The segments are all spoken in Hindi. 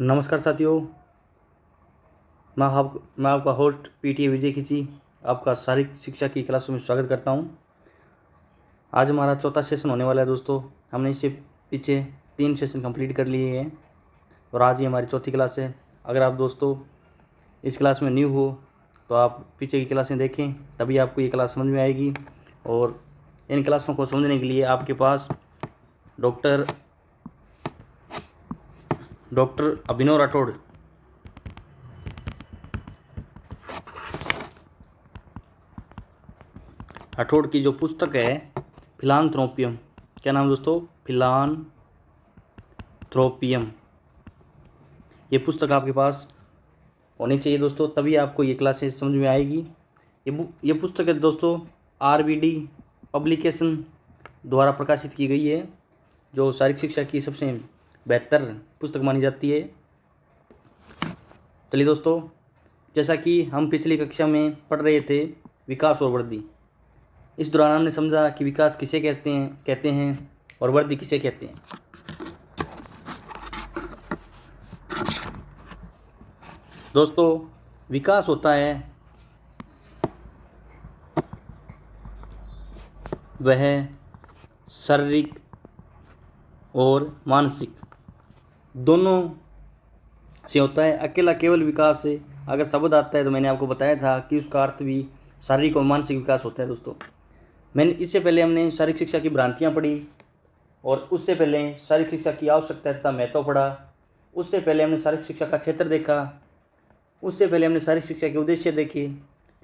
नमस्कार साथियों। मैं आपका होस्ट पीटी विजय खिची आपका शारीरिक शिक्षा की क्लासों में स्वागत करता हूं। आज हमारा चौथा सेशन होने वाला है दोस्तों। हमने इससे पीछे 3 सेशन कंप्लीट कर लिए हैं और आज ही हमारी चौथी क्लास है। अगर आप दोस्तों इस क्लास में न्यू हो तो आप पीछे की क्लासें देखें, तभी आपको ये क्लास समझ में आएगी। और इन क्लासों को समझने के लिए आपके पास डॉक्टर अभिनव राठौड़ की जो पुस्तक है फिलांथ्रोपियम, क्या नाम दोस्तों? फिलांथ्रोपियम। ये पुस्तक आपके पास होनी चाहिए दोस्तों, तभी आपको ये क्लासेस समझ में आएगी। ये पुस्तक है दोस्तों आरबीडी पब्लिकेशन द्वारा प्रकाशित की गई है, जो शारीरिक शिक्षा की सबसे बेहतर पुस्तक मानी जाती है। चलिए दोस्तों, जैसा कि हम पिछली कक्षा में पढ़ रहे थे विकास और वृद्धि, इस दौरान हमने समझा कि विकास किसे कहते हैं और वृद्धि किसे कहते हैं। दोस्तों, विकास होता है वह शारीरिक और मानसिक दोनों से होता है। अकेला केवल विकास से अगर शब्द आता है तो मैंने आपको बताया था कि उसका अर्थ भी शारीरिक और मानसिक विकास होता है दोस्तों। इससे पहले हमने शारीरिक शिक्षा की भ्रांतियाँ पढ़ी, और उससे पहले शारीरिक शिक्षा की आवश्यकता तथा महत्व पढ़ा। उससे पहले हमने शारीरिक शिक्षा का क्षेत्र देखा। उससे पहले हमने शारीरिक शिक्षा के उद्देश्य देखे।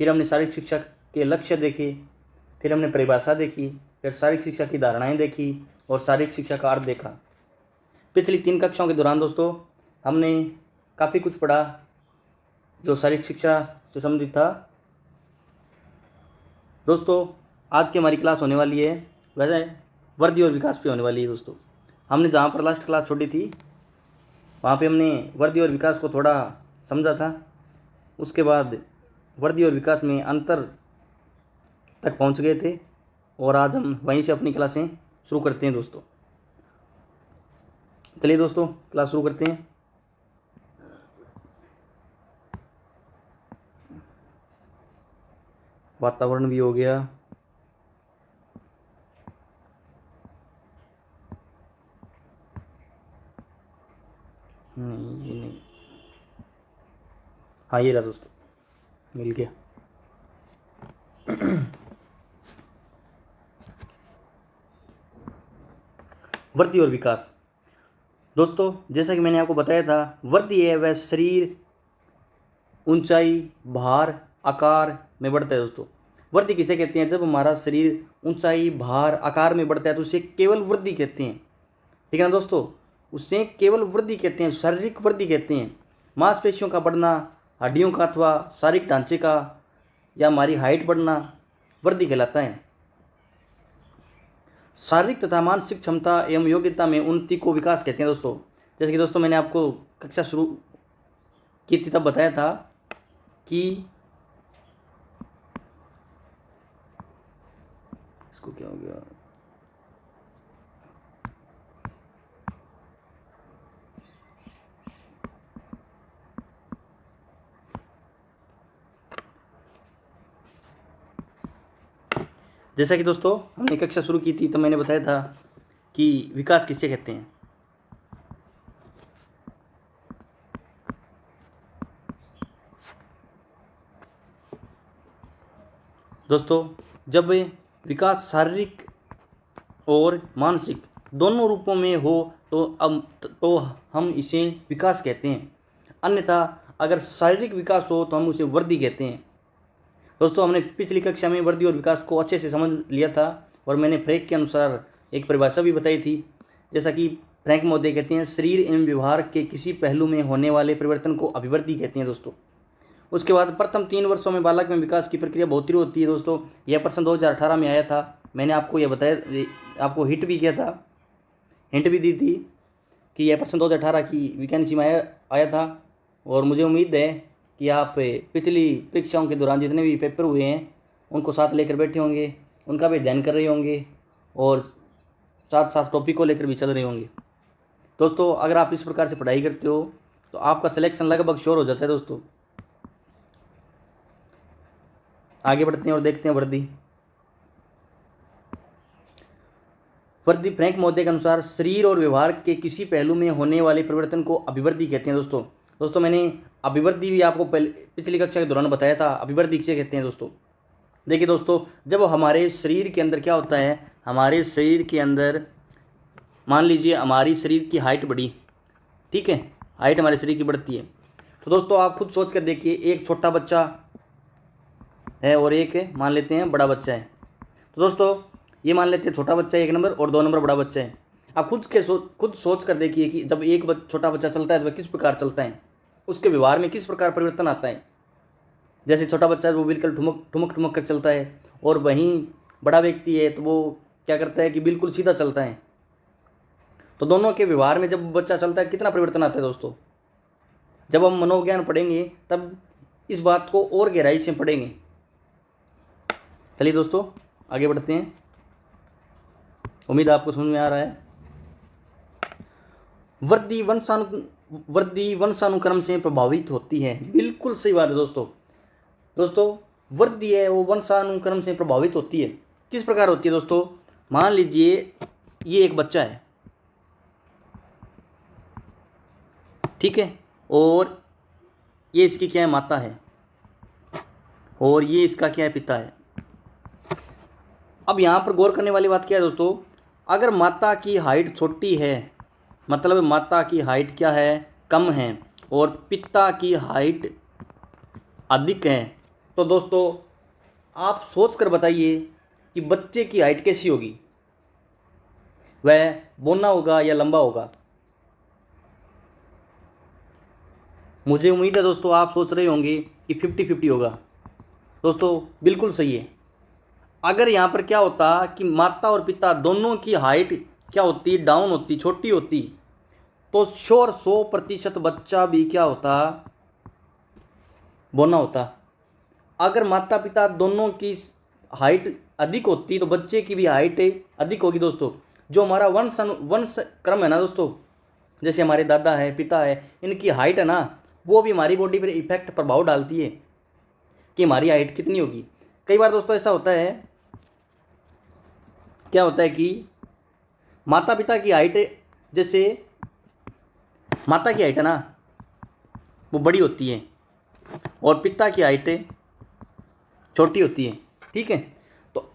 फिर हमने शारीरिक शिक्षा के लक्ष्य देखे। फिर हमने परिभाषा देखी। फिर शारीरिक शिक्षा की धारणाएं देखी और शारीरिक शिक्षा का अर्थ देखा। पिछली 3 कक्षाओं के दौरान दोस्तों हमने काफ़ी कुछ पढ़ा जो शारीरिक शिक्षा से संबंधित था। दोस्तों, आज की हमारी क्लास होने वाली है वैसे वृद्धि और विकास पे होने वाली है दोस्तों। हमने जहाँ पर लास्ट क्लास छोड़ी थी वहाँ पे हमने वृद्धि और विकास को थोड़ा समझा था। उसके बाद वृद्धि और विकास में अंतर तक पहुँच गए थे और आज हम वहीं से अपनी क्लासें शुरू करते हैं दोस्तों। चलिए दोस्तों, क्लास शुरू करते हैं। वातावरण भी हो गया। नहीं, ये नहीं। हाँ, ये रहा दोस्तों, मिल गया। वृद्धि और विकास दोस्तों, जैसा कि मैंने आपको बताया था, वृद्धि है वह शरीर ऊंचाई, भार, आकार में बढ़ता है दोस्तों। वृद्धि किसे कहते हैं? जब हमारा शरीर ऊंचाई, भार, आकार में बढ़ता है तो उसे केवल वृद्धि कहते हैं। ठीक है ना दोस्तों? उसे केवल वृद्धि कहते हैं, शारीरिक वृद्धि कहते हैं। मांसपेशियों का बढ़ना, हड्डियों का अथवा शारीरिक ढांचे का या हमारी हाइट बढ़ना वृद्धि कहलाता है। शारीरिक तथा मानसिक क्षमता एवं योग्यता में उन्नति को विकास कहते हैं दोस्तों। जैसे कि दोस्तों मैंने आपको कक्षा शुरू की थी तब बताया था कि इसको क्या हो गया, जैसा कि दोस्तों हमने कक्षा शुरू की थी तो मैंने बताया था कि विकास किसे कहते हैं। दोस्तों, जब विकास शारीरिक और मानसिक दोनों रूपों में हो तो हम इसे विकास कहते हैं। अन्यथा अगर शारीरिक विकास हो तो हम उसे वृद्धि कहते हैं। दोस्तों, हमने पिछली कक्षा में वृद्धि और विकास को अच्छे से समझ लिया था और मैंने फ्रैंक के अनुसार एक परिभाषा भी बताई थी। जैसा कि फ्रैंक महोदय कहते हैं, शरीर एवं व्यवहार के किसी पहलू में होने वाले परिवर्तन को अभिवृद्धि कहते हैं दोस्तों। उसके बाद प्रथम 3 वर्षों में बालक में विकास की प्रक्रिया बहुत तीव्र होती है दोस्तों। यह प्रश्न 2018 में आया था। मैंने आपको यह बताया, आपको हिंट भी दी थी कि यह प्रश्न 2018 की वैकेंसी में आया था। और मुझे उम्मीद है कि आप पिछली परीक्षाओं के दौरान जितने भी पेपर हुए हैं उनको साथ लेकर बैठे होंगे, उनका भी अध्ययन कर रहे होंगे और साथ साथ टॉपिक को लेकर भी चल रहे होंगे। दोस्तों, अगर आप इस प्रकार से पढ़ाई करते हो तो आपका सिलेक्शन लगभग श्योर हो जाता है दोस्तों। आगे बढ़ते हैं और देखते हैं वर्दी। वर्दी फ्रैंक महोदय के अनुसार शरीर और व्यवहार के किसी पहलू में होने वाले परिवर्तन को अभिवृद्धि कहते हैं दोस्तों। दोस्तों मैंने अभिवृद्धि भी आपको पिछली कक्षा के दौरान बताया था, अभिवृद्धि किसे कहते हैं दोस्तों। देखिए दोस्तों, जब हमारे शरीर के अंदर क्या होता है, हमारे शरीर के अंदर मान लीजिए हमारी शरीर की हाइट बढ़ी, ठीक है, हाइट हमारे शरीर की बढ़ती है, तो दोस्तों आप खुद सोच कर देखिए, एक छोटा बच्चा है और एक मान लेते हैं बड़ा बच्चा है। तो दोस्तों ये मान लेते हैं छोटा बच्चा है 1 नंबर और 2 नंबर बड़ा बच्चा है। आप खुद सोच कर देखिए कि जब एक छोटा बच्चा चलता है तो वह किस प्रकार चलता है, उसके व्यवहार में किस प्रकार परिवर्तन आता है। जैसे छोटा बच्चा है वो बिल्कुल ठुमक ठुमक कर चलता है, और वहीं बड़ा व्यक्ति है तो वो क्या करता है कि बिल्कुल सीधा चलता है। तो दोनों के व्यवहार में जब बच्चा चलता है कितना परिवर्तन आता है दोस्तों। जब हम मनोविज्ञान पढ़ेंगे तब इस बात को और गहराई से पढ़ेंगे। चलिए दोस्तों आगे बढ़ते हैं, उम्मीद आपको समझ में आ रहा है। वृद्धि वंशानुक्रम से प्रभावित होती है, बिल्कुल सही बात है दोस्तों। दोस्तों वृद्धि है वो वंशानुक्रम से प्रभावित होती है। किस प्रकार होती है दोस्तों, मान लीजिए ये एक बच्चा है, ठीक है, और ये इसकी क्या है, माता है, और ये इसका क्या है, पिता है। अब यहाँ पर गौर करने वाली बात क्या है दोस्तों, अगर माता की हाइट छोटी है, मतलब माता की हाइट क्या है, कम है, और पिता की हाइट अधिक है, तो दोस्तों आप सोच कर बताइए कि बच्चे की हाइट कैसी होगी, वह बौना होगा या लंबा होगा। मुझे उम्मीद है दोस्तों आप सोच रहे होंगे कि 50-50 होगा। दोस्तों बिल्कुल सही है। अगर यहाँ पर क्या होता कि माता और पिता दोनों की हाइट क्या होती, डाउन होती, छोटी होती, तो 100% बच्चा भी क्या होता, बौना होता। अगर माता पिता दोनों की हाइट अधिक होती तो बच्चे की भी हाइट अधिक होगी दोस्तों। जो हमारा वंश क्रम है ना दोस्तों, जैसे हमारे दादा है, पिता है, इनकी हाइट है ना, वो भी हमारी बॉडी पर इफेक्ट प्रभाव डालती है कि हमारी हाइट कितनी होगी। कई बार दोस्तों ऐसा होता है, क्या होता है कि माता पिता की हाइट, जैसे माता की हाइट है ना वो बड़ी होती है और पिता की हाइट छोटी होती है, ठीक है। तो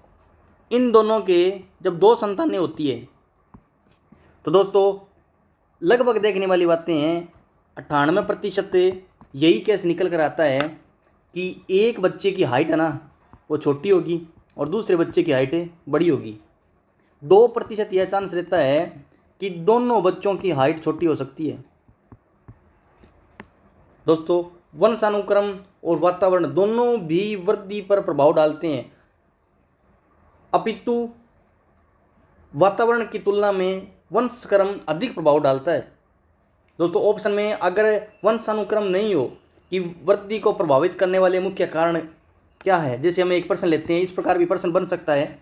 इन दोनों के जब 2 संतानें होती है तो दोस्तों लगभग देखने वाली बातें हैं, 98% यही केस निकल कर आता है कि एक बच्चे की हाइट है ना वो छोटी होगी और दूसरे बच्चे की हाइट बड़ी होगी। 2% यह चांस रहता है कि दोनों बच्चों की हाइट छोटी हो सकती है। दोस्तों वंशानुक्रम और वातावरण दोनों भी वृद्धि पर प्रभाव डालते हैं, अपितु वातावरण की तुलना में वंशक्रम अधिक प्रभाव डालता है। दोस्तों ऑप्शन में अगर वंशानुक्रम नहीं हो कि वृद्धि को प्रभावित करने वाले मुख्य कारण क्या है, जैसे हम एक प्रश्न लेते हैं, इस प्रकार भी प्रश्न बन सकता है।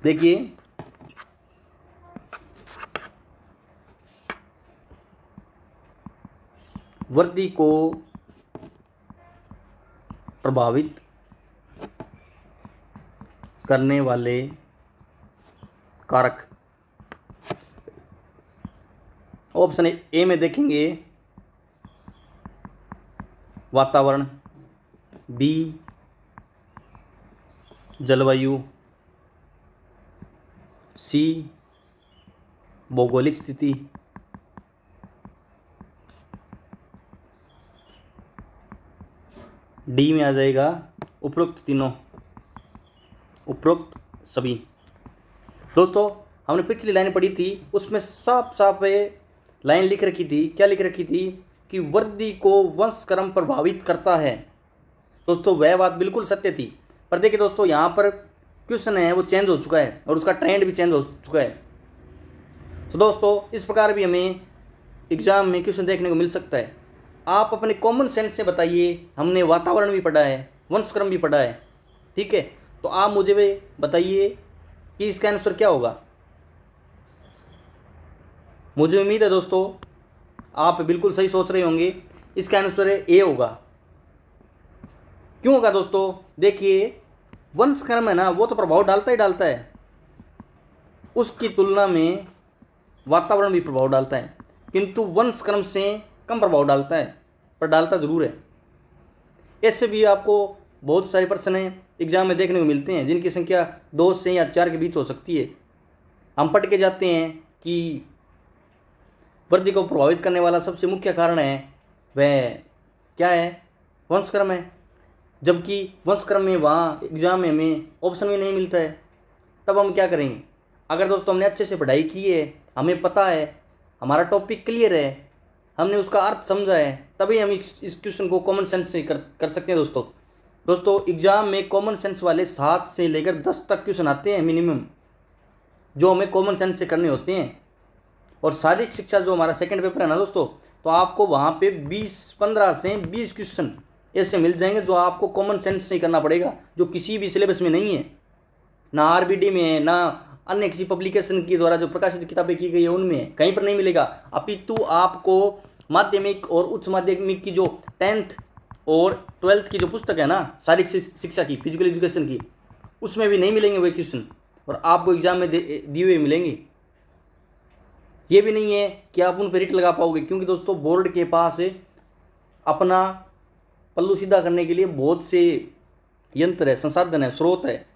देखिए वृद्धि को प्रभावित करने वाले कारक, ऑप्शन ए में देखेंगे वातावरण, बी जलवायु, सी भौगोलिक स्थिति, डी में आ जाएगा उपरोक्त तीनों, उपरोक्त सभी। दोस्तों हमने पिछली लाइन पढ़ी थी, उसमें साफ साफ लाइन लिख रखी थी, क्या लिख रखी थी कि वृद्धि को वंशक्रम प्रभावित करता है। दोस्तों वह बात बिल्कुल सत्य थी, पर देखिए दोस्तों यहाँ पर क्वेश्चन है वो चेंज हो चुका है और उसका ट्रेंड भी चेंज हो चुका है। तो दोस्तों इस प्रकार भी हमें एग्जाम में क्वेश्चन देखने को मिल सकता है। आप अपने कॉमन सेंस से बताइए, हमने वातावरण भी पढ़ा है, वंशक्रम भी पढ़ा है, ठीक है, तो आप मुझे भी बताइए कि इसका आंसर क्या होगा। मुझे उम्मीद है दोस्तों आप बिल्कुल सही सोच रहे होंगे, इसका आंसर है ए होगा। क्यों होगा दोस्तों? देखिए, वंशक्रम है ना, वो तो प्रभाव डालता ही डालता है, उसकी तुलना में वातावरण भी प्रभाव डालता है, किंतु वंशक्रम से कम प्रभाव डालता है, पर डालता ज़रूर है। ऐसे भी आपको बहुत सारे प्रश्न एग्जाम में देखने को मिलते हैं जिनकी संख्या 2 से या 4 के बीच हो सकती है। हम पढ़ के जाते हैं कि वृद्धि को प्रभावित करने वाला सबसे मुख्य कारण है वह क्या है? वंशक्रम है। जबकि वंशक्रम में वहाँ एग्जाम में हमें ऑप्शन भी नहीं मिलता है, तब हम क्या करेंगे? अगर दोस्तों हमने अच्छे से पढ़ाई की है, हमें पता है, हमारा टॉपिक क्लियर है, हमने उसका अर्थ समझा है, तभी हम इस क्वेश्चन को कॉमन सेंस से कर सकते हैं। दोस्तों एग्जाम में कॉमन सेंस वाले 7 से लेकर 10 तक क्वेश्चन आते हैं मिनिमम, जो हमें कॉमन सेंस से करने होते हैं। और शारीरिक शिक्षा जो हमारा सेकंड पेपर है ना दोस्तों, तो आपको वहाँ पे 15 से 20 क्वेश्चन ऐसे मिल जाएंगे जो आपको कॉमन सेंस से करना पड़ेगा, जो किसी भी सिलेबस में नहीं है, ना आरबीडी में है, ना अन्य किसी पब्लिकेशन के द्वारा जो प्रकाशित किताबें की गई है उनमें है, कहीं पर नहीं मिलेगा। अपितु आपको माध्यमिक और उच्च माध्यमिक की जो 10th और 12th की जो पुस्तक है ना शारीरिक शिक्षा की, फिजिकल एजुकेशन की, उसमें भी नहीं मिलेंगे वे क्वेश्चन, और आपको एग्जाम में दिए हुए मिलेंगे। ये भी नहीं है कि आप उन पर रिट लगा पाओगे, क्योंकि दोस्तों बोर्ड के पास अपना पल्लू सीधा करने के लिए बहुत से यंत्र है, संसाधन है, स्रोत है।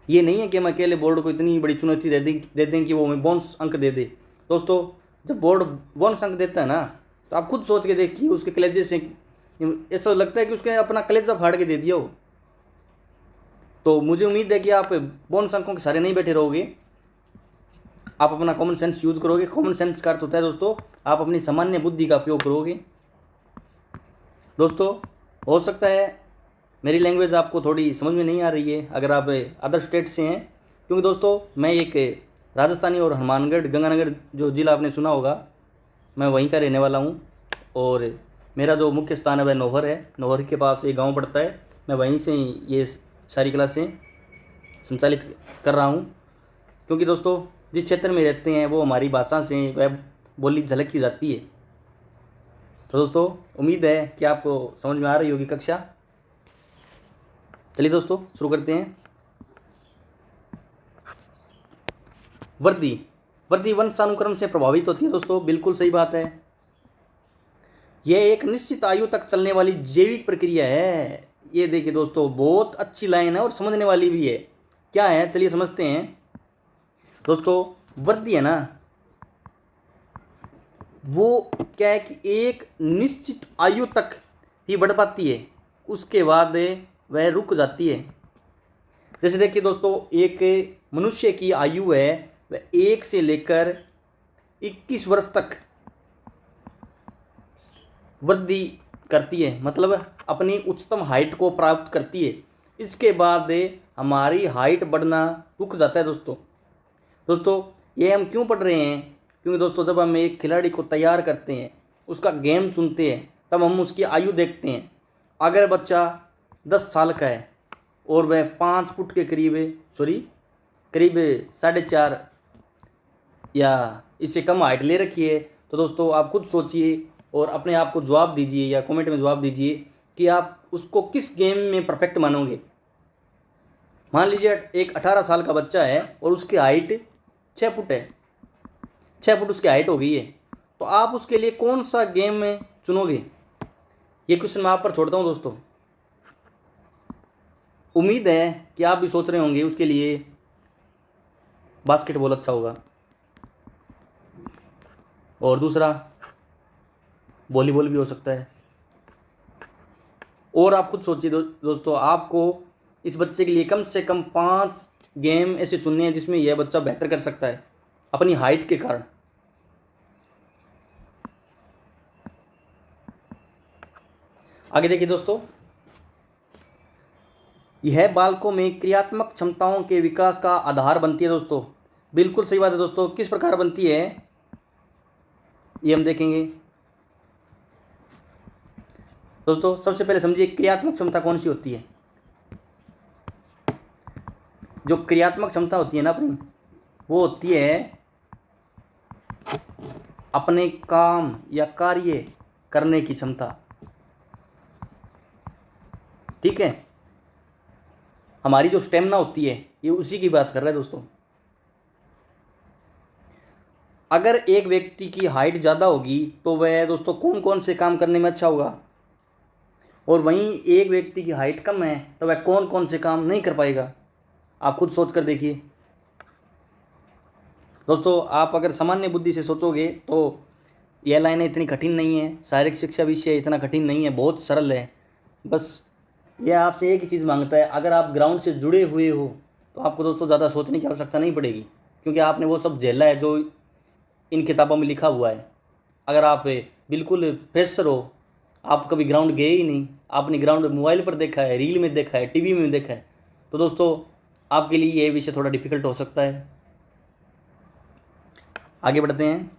ये नहीं है कि हम अकेले बोर्ड को इतनी बड़ी चुनौती दे दें कि वो हमें बोनस अंक दे दे। दोस्तों जब बोर्ड बोनस अंक देता है ना, तो आप खुद सोच के देखिए, उसके कलेजे से ऐसा लगता है कि उसके अपना कलेजा फाड़ के दे दिया हो। तो मुझे उम्मीद है कि आप बोनस अंकों के सारे नहीं बैठे रहोगे, आप अपना कॉमन सेंस यूज करोगे। कॉमन सेंस का अर्थ होता है दोस्तों, आप अपनी सामान्य बुद्धि का उपयोग करोगे। दोस्तों हो सकता है मेरी लैंग्वेज आपको थोड़ी समझ में नहीं आ रही है अगर आप अदर स्टेट से हैं, क्योंकि दोस्तों मैं एक राजस्थानी और हनुमानगढ़ गंगानगर जो ज़िला आपने सुना होगा, मैं वहीं का रहने वाला हूँ। और मेरा जो मुख्य स्थान है वह नौहर है। नौहर के पास एक गांव पड़ता है, मैं वहीं से ये सारी क्लासें संचालित कर रहा हूँ। क्योंकि दोस्तों जिस क्षेत्र में रहते हैं वो हमारी भाषा से वह बोली झलक की जाती है। तो दोस्तों उम्मीद है कि आपको समझ में आ रही होगी कक्षा। चलिए दोस्तों शुरू करते हैं। वृद्धि वंशानुक्रम से प्रभावित होती है दोस्तों, बिल्कुल सही बात है। यह एक निश्चित आयु तक चलने वाली जैविक प्रक्रिया है। ये देखिए दोस्तों बहुत अच्छी लाइन है और समझने वाली भी है। क्या है चलिए समझते हैं। दोस्तों वृद्धि है ना, वो क्या है कि एक निश्चित आयु तक ही बढ़ पाती है, उसके बाद वह रुक जाती है। जैसे देखिए दोस्तों, एक मनुष्य की आयु है वह 1 से लेकर 21 वर्ष तक वृद्धि करती है, मतलब अपनी उच्चतम हाइट को प्राप्त करती है। इसके बाद हमारी हाइट बढ़ना रुक जाता है दोस्तों ये हम क्यों पढ़ रहे हैं? क्योंकि दोस्तों जब हम एक खिलाड़ी को तैयार करते हैं, उसका गेम चुनते हैं, तब हम उसकी आयु देखते हैं। अगर बच्चा 10 साल का है और वह 5 फुट के करीब 4.5 या इससे कम हाइट ले रखी है, तो दोस्तों आप खुद सोचिए और अपने आप को जवाब दीजिए या कमेंट में जवाब दीजिए कि आप उसको किस गेम में परफेक्ट मानोगे। मान लीजिए एक 18 साल का बच्चा है और उसकी हाइट 6 फुट है, 6 फुट उसकी हाइट हो गई है, तो आप उसके लिए कौन सा गेम में चुनोगे? ये क्वेश्चन मैं आप पर छोड़ता हूँ दोस्तों। उम्मीद है कि आप भी सोच रहे होंगे उसके लिए बास्केटबॉल अच्छा होगा, और दूसरा वॉलीबॉल भी हो सकता है। और आप खुद सोचिए दोस्तों, आपको इस बच्चे के लिए कम से कम 5 गेम ऐसे चुनने हैं जिसमें यह बच्चा बेहतर कर सकता है अपनी हाइट के कारण। आगे देखिए दोस्तों, यह बालकों में क्रियात्मक क्षमताओं के विकास का आधार बनती है दोस्तों। बिल्कुल सही बात है दोस्तों। किस प्रकार बनती है ये हम देखेंगे। दोस्तों सबसे पहले समझिए क्रियात्मक क्षमता कौन सी होती है। जो क्रियात्मक क्षमता होती है ना अपनी, वो होती है अपने काम या कार्य करने की क्षमता। ठीक है, हमारी जो स्टेमिना होती है ये उसी की बात कर रहा है दोस्तों। अगर एक व्यक्ति की हाइट ज़्यादा होगी तो वह दोस्तों कौन कौन से काम करने में अच्छा होगा, और वहीं एक व्यक्ति की हाइट कम है तो वह कौन कौन से काम नहीं कर पाएगा। आप खुद सोच कर देखिए दोस्तों। आप अगर सामान्य बुद्धि से सोचोगे तो यह लाइनें इतनी कठिन नहीं है, शारीरिक शिक्षा विषय इतना कठिन नहीं है, बहुत सरल है। बस यह आपसे एक ही चीज़ मांगता है, अगर आप ग्राउंड से जुड़े हुए हो तो आपको दोस्तों ज़्यादा सोचने की आवश्यकता नहीं पड़ेगी, क्योंकि आपने वो सब झेला है जो इन किताबों में लिखा हुआ है। अगर आप बिल्कुल फ्रेशर हो, आप कभी ग्राउंड गए ही नहीं, आपने ग्राउंड मोबाइल पर देखा है, रील में देखा है, टीवी में देखा है, तो दोस्तों आपके लिए यह विषय थोड़ा डिफिकल्ट हो सकता है। आगे बढ़ते हैं।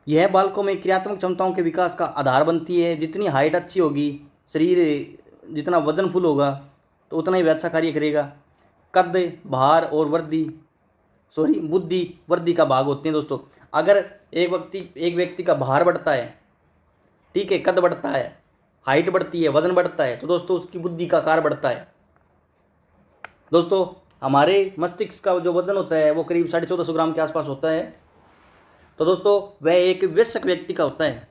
यह बालकों में क्रियात्मक क्षमताओं के विकास का आधार बनती है। जितनी हाइट अच्छी होगी, शरीर जितना वजनफुल होगा तो उतना ही वह अच्छा कार्य करेगा। कद, भार और बुद्धि वृद्धि का भाग होते हैं दोस्तों। अगर एक व्यक्ति का भार बढ़ता है, ठीक है, कद बढ़ता है, हाइट बढ़ती है, वजन बढ़ता है, तो दोस्तों उसकी बुद्धि का आकार बढ़ता है। दोस्तों हमारे मस्तिष्क का जो वजन होता है वो करीब 1450 ग्राम के आसपास होता है। तो दोस्तों वह एक वयस्क व्यक्ति का होता है,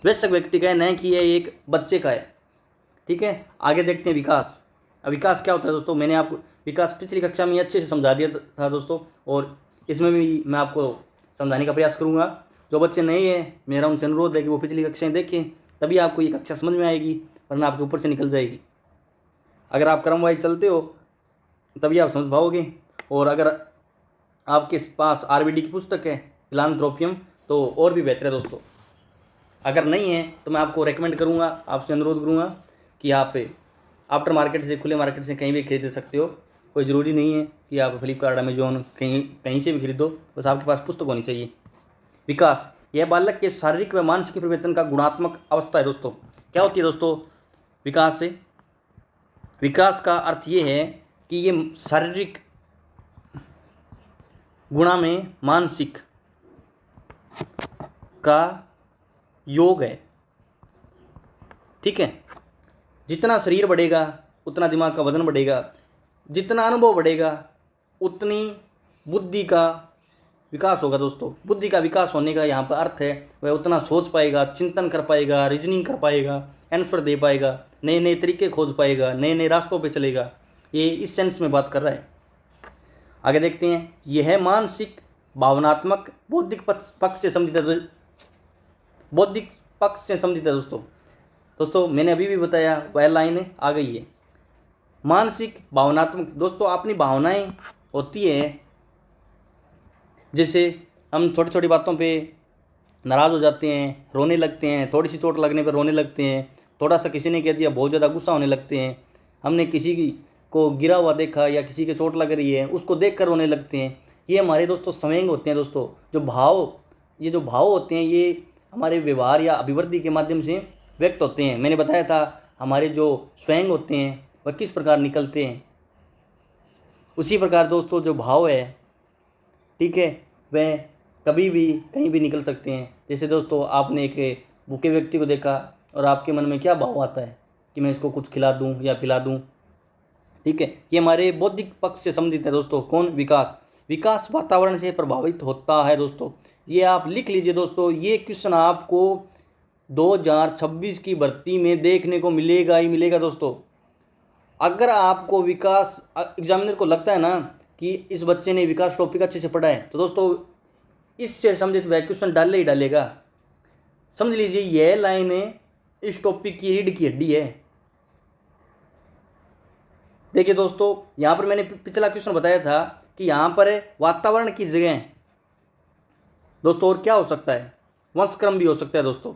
वयस्क व्यक्ति का है, न कि यह एक बच्चे का है। ठीक है, आगे देखते हैं विकास। अब विकास क्या होता है दोस्तों, मैंने आपको विकास पिछली कक्षा में अच्छे से समझा दिया था दोस्तों, और इसमें भी मैं आपको समझाने का प्रयास करूँगा। जो बच्चे नए हैं मेरा उनसे अनुरोध है कि वो पिछली कक्षाएँ देखें, तभी आपको ये कक्षा समझ में आएगी, वरना आपके ऊपर से निकल जाएगी। अगर आप क्रमवाइज चलते हो तभी आप समझ पाओगे। और अगर आपके पास आरबीडी की पुस्तक है फिलांथ्रोपियम तो और भी बेहतर है दोस्तों। अगर नहीं है तो मैं आपको रेकमेंड करूँगा, आपसे अनुरोध करूँगा कि आप आफ्टर मार्केट से, खुले मार्केट से कहीं भी खरीद सकते हो। कोई ज़रूरी नहीं है कि आप फ्लिपकार्ट, अमेजोन कहीं कहीं से भी खरीदो, बस आपके पास पुस्तक होनी चाहिए। विकास, यह बालक के शारीरिक व मानसिक परिवर्तन का गुणात्मक अवस्था है दोस्तों। क्या होती है दोस्तों विकास से? विकास का अर्थ ये है कि ये शारीरिक गुणा में मानसिक का योग है। ठीक है, जितना शरीर बढ़ेगा उतना दिमाग का वजन बढ़ेगा, जितना अनुभव बढ़ेगा उतनी बुद्धि का विकास होगा दोस्तों। बुद्धि का विकास होने का यहाँ पर अर्थ है वह उतना सोच पाएगा, चिंतन कर पाएगा, रीजनिंग कर पाएगा, आंसर दे पाएगा, नए नए तरीके खोज पाएगा, नए नए रास्तों पे चलेगा। ये इस सेंस में बात कर रहा है। आगे देखते हैं। यह मानसिक, भावनात्मक, बौद्धिक पक्ष से संबंधित है। बौद्धिक पक्ष से संबंधित है दोस्तों मैंने अभी भी बताया, वह लाइन आ गई है। मानसिक, भावनात्मक, दोस्तों अपनी भावनाएं होती है, जैसे हम छोटी छोटी बातों पे नाराज़ हो जाते हैं, रोने लगते हैं, थोड़ी सी चोट लगने पर रोने लगते हैं, थोड़ा सा किसी ने कह दिया बहुत ज़्यादा गुस्सा होने लगते हैं, हमने किसी को गिरा हुआ देखा या किसी के चोट लग रही है उसको देख कर रोने लगते हैं। ये हमारे दोस्तों संवेग होते हैं दोस्तों। ये जो भाव होते हैं ये हमारे व्यवहार या अभिवृद्धि के माध्यम से व्यक्त होते हैं। मैंने बताया था हमारे जो स्वयं होते हैं वह किस प्रकार निकलते हैं, उसी प्रकार दोस्तों जो भाव है, ठीक है, वह कभी भी कहीं भी निकल सकते हैं। जैसे दोस्तों आपने एक भूखे व्यक्ति को देखा और आपके मन में क्या भाव आता है कि मैं इसको कुछ खिला दूं या पिला दूं। ठीक है, ये हमारे बौद्धिक पक्ष से संबंधित है दोस्तों। कौन? विकास वातावरण से प्रभावित होता है दोस्तों। ये आप लिख लीजिए दोस्तों, ये क्वेश्चन आपको 2026 की भर्ती में देखने को मिलेगा ही मिलेगा दोस्तों। अगर आपको विकास, एग्जामिनर को लगता है ना कि इस बच्चे ने विकास टॉपिक अच्छे से पढ़ा है, तो दोस्तों इससे संबंधित वह क्वेश्चन डाले ही डालेगा। समझ लीजिए यह लाइन इस टॉपिक की रीढ़ की हड्डी है। देखिए दोस्तों यहाँ पर मैंने पिछला क्वेश्चन बताया था कि यहाँ पर वातावरण की जगह दोस्तों और क्या हो सकता है, वंशक्रम भी हो सकता है दोस्तों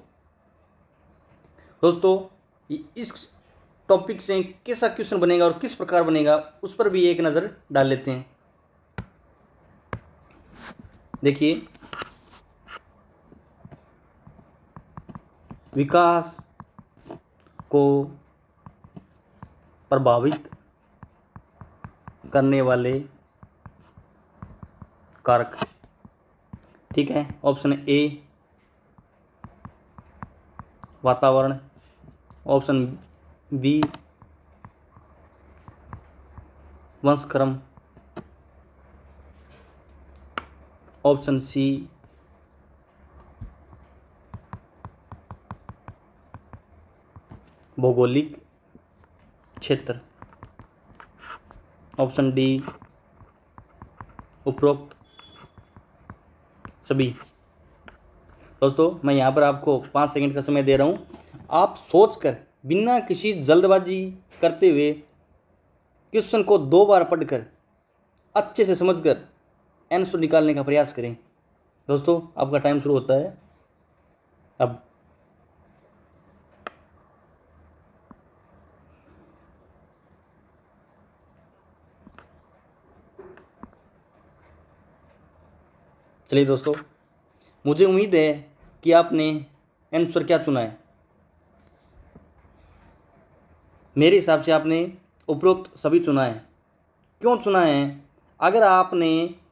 इस टॉपिक से कैसा क्वेश्चन बनेगा और किस प्रकार बनेगा उस पर भी एक नज़र डाल लेते हैं। देखिए, विकास को प्रभावित करने वाले कारक। ठीक है, ऑप्शन ए वातावरण, ऑप्शन बी वंशक्रम, ऑप्शन सी भौगोलिक क्षेत्र, ऑप्शन डी उपरोक्त सभी। दोस्तों मैं यहाँ पर आपको 5 सेकंड का समय दे रहा हूँ। आप सोचकर बिना किसी जल्दबाजी करते हुए क्वेश्चन को 2 बार पढ़कर अच्छे से समझकर आंसर निकालने का प्रयास करें। दोस्तों आपका टाइम शुरू होता है अब। चलिए दोस्तों, मुझे उम्मीद है कि आपने आंसर क्या चुना है। मेरे हिसाब से आपने उपरोक्त सभी चुना है। क्यों चुना है? अगर आपने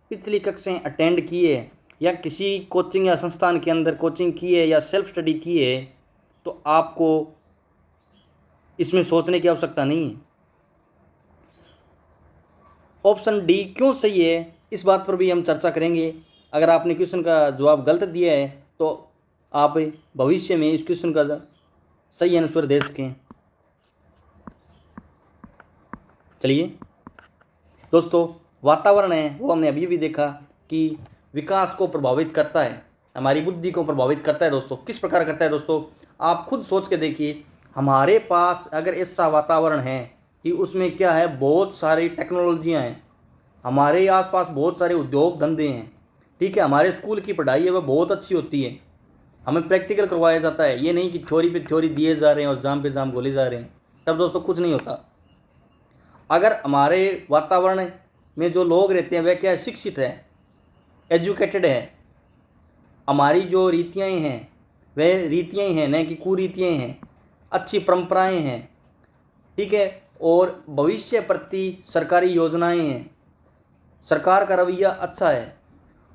पिछली कक्षाएं अटेंड की है या किसी कोचिंग या संस्थान के अंदर कोचिंग की है या सेल्फ स्टडी की है तो आपको इसमें सोचने की आवश्यकता नहीं है। ऑप्शन डी क्यों सही है इस बात पर भी हम चर्चा करेंगे। अगर आपने क्वेश्चन का जवाब गलत दिया है तो आप भविष्य में इस क्वेश्चन का सही आंसर दे सकें। चलिए दोस्तों, वातावरण है वो हमने अभी भी देखा कि विकास को प्रभावित करता है, हमारी बुद्धि को प्रभावित करता है। दोस्तों किस प्रकार करता है? दोस्तों आप खुद सोच के देखिए, हमारे पास अगर ऐसा वातावरण है कि उसमें क्या है, बहुत सारी टेक्नोलॉजियाँ हैं, हमारे आसपास बहुत सारे उद्योग धंधे हैं। ठीक है, हमारे स्कूल की पढ़ाई है वह बहुत अच्छी होती है, हमें प्रैक्टिकल करवाया जाता है। ये नहीं कि थ्योरी पे थ्योरी दिए जा रहे हैं और जाम पे जाम बोले जा रहे हैं, तब दोस्तों कुछ नहीं होता। अगर हमारे वातावरण में जो लोग रहते हैं वह क्या है, शिक्षित है, एजुकेटेड है, हमारी जो रीतियाँ हैं वह रीतियाँ हैं न कि कुरीतियाँ हैं, अच्छी परंपराएं हैं। ठीक है, और भविष्य प्रति सरकारी योजनाएं हैं, सरकार का रवैया अच्छा है,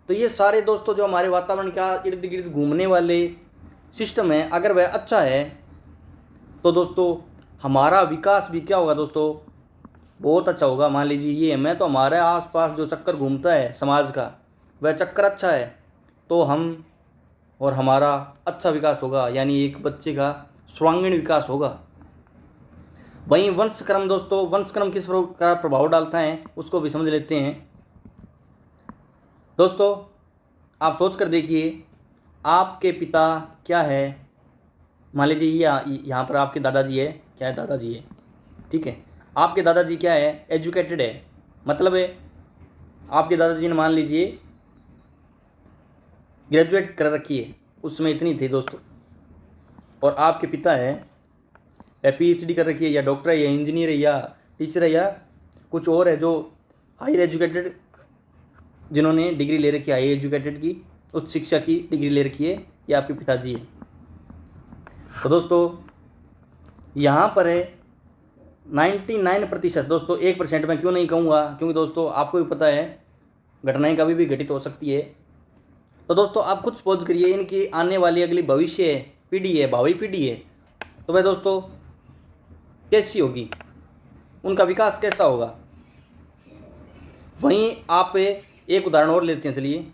तो ये सारे दोस्तों जो हमारे वातावरण का इर्द गिर्द घूमने वाले सिस्टम है, अगर वह अच्छा है तो दोस्तों हमारा विकास भी क्या होगा दोस्तों, बहुत अच्छा होगा। मान लीजिए ये मैं तो हमारे आसपास जो चक्कर घूमता है समाज का वह चक्कर अच्छा है तो हम और हमारा अच्छा विकास होगा, यानी एक बच्चे का सर्वांगीण विकास होगा। वहीं वंशक्रम दोस्तों, वंशक्रम किस प्रकार प्रभाव डालता है उसको भी समझ लेते हैं। दोस्तों आप सोच कर देखिए, आपके पिता क्या है, मान लीजिए यहाँ पर आपके दादाजी है, क्या है, दादाजी है। ठीक है, आपके दादाजी क्या है, एजुकेटेड है, मतलब है आपके दादाजी ने मान लीजिए ग्रेजुएट कर रखी है, उस समय इतनी थी दोस्तों, और आपके पिता है पीएचडी कर रखी है, या डॉक्टर है, या इंजीनियर है, या टीचर है, या कुछ और है जो हायर एजुकेटेड, जिन्होंने डिग्री ले रखी है हाई एजुकेटेड की, उच्च शिक्षा की डिग्री ले रखी है, ये आपके पिताजी है। तो दोस्तों यहाँ पर है 99%। दोस्तों 1% मैं क्यों नहीं कहूँगा, क्योंकि दोस्तों आपको भी पता है घटनाएं कभी भी घटित हो सकती है। तो दोस्तों आप खुद सपोज करिए, इनकी आने वाली अगली भविष्य पीढ़ी है, भावी पीढ़ी है, तो वह दोस्तों कैसी होगी, उनका विकास कैसा होगा। वहीं आप एक उदाहरण और लेते हैं। चलिए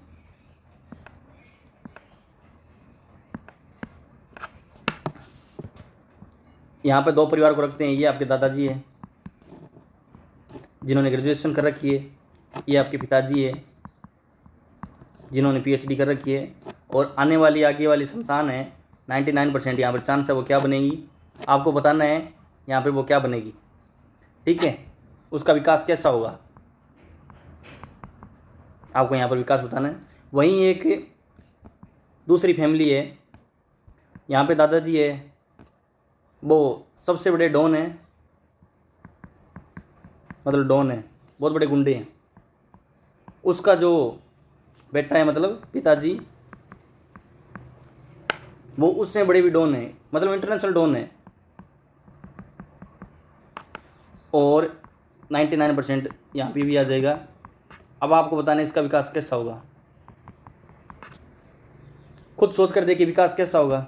यहाँ पे 2 परिवार को रखते हैं। ये आपके दादाजी है जिन्होंने ग्रेजुएशन कर रखी है, ये आपके पिताजी है जिन्होंने पीएचडी कर रखी है, और आने वाली आगे वाली संतान है 99% यहाँ पर चांस है वो क्या बनेगी, आपको बताना है यहाँ पे वो क्या बनेगी। ठीक है, उसका विकास कैसा होगा आपको यहाँ पर विकास बताना है। वहीं एक दूसरी फैमिली है, यहाँ पे दादाजी है, वो सबसे बड़े डॉन है, मतलब डॉन है, बहुत बड़े गुंडे हैं। उसका जो बेटा है मतलब पिताजी, वो उससे बड़े भी डॉन है, मतलब इंटरनेशनल डॉन है, और 99% यहाँ पे भी आ जाएगा अब आपको बताना है इसका विकास कैसा होगा। खुद सोच कर देखिए विकास कैसा होगा।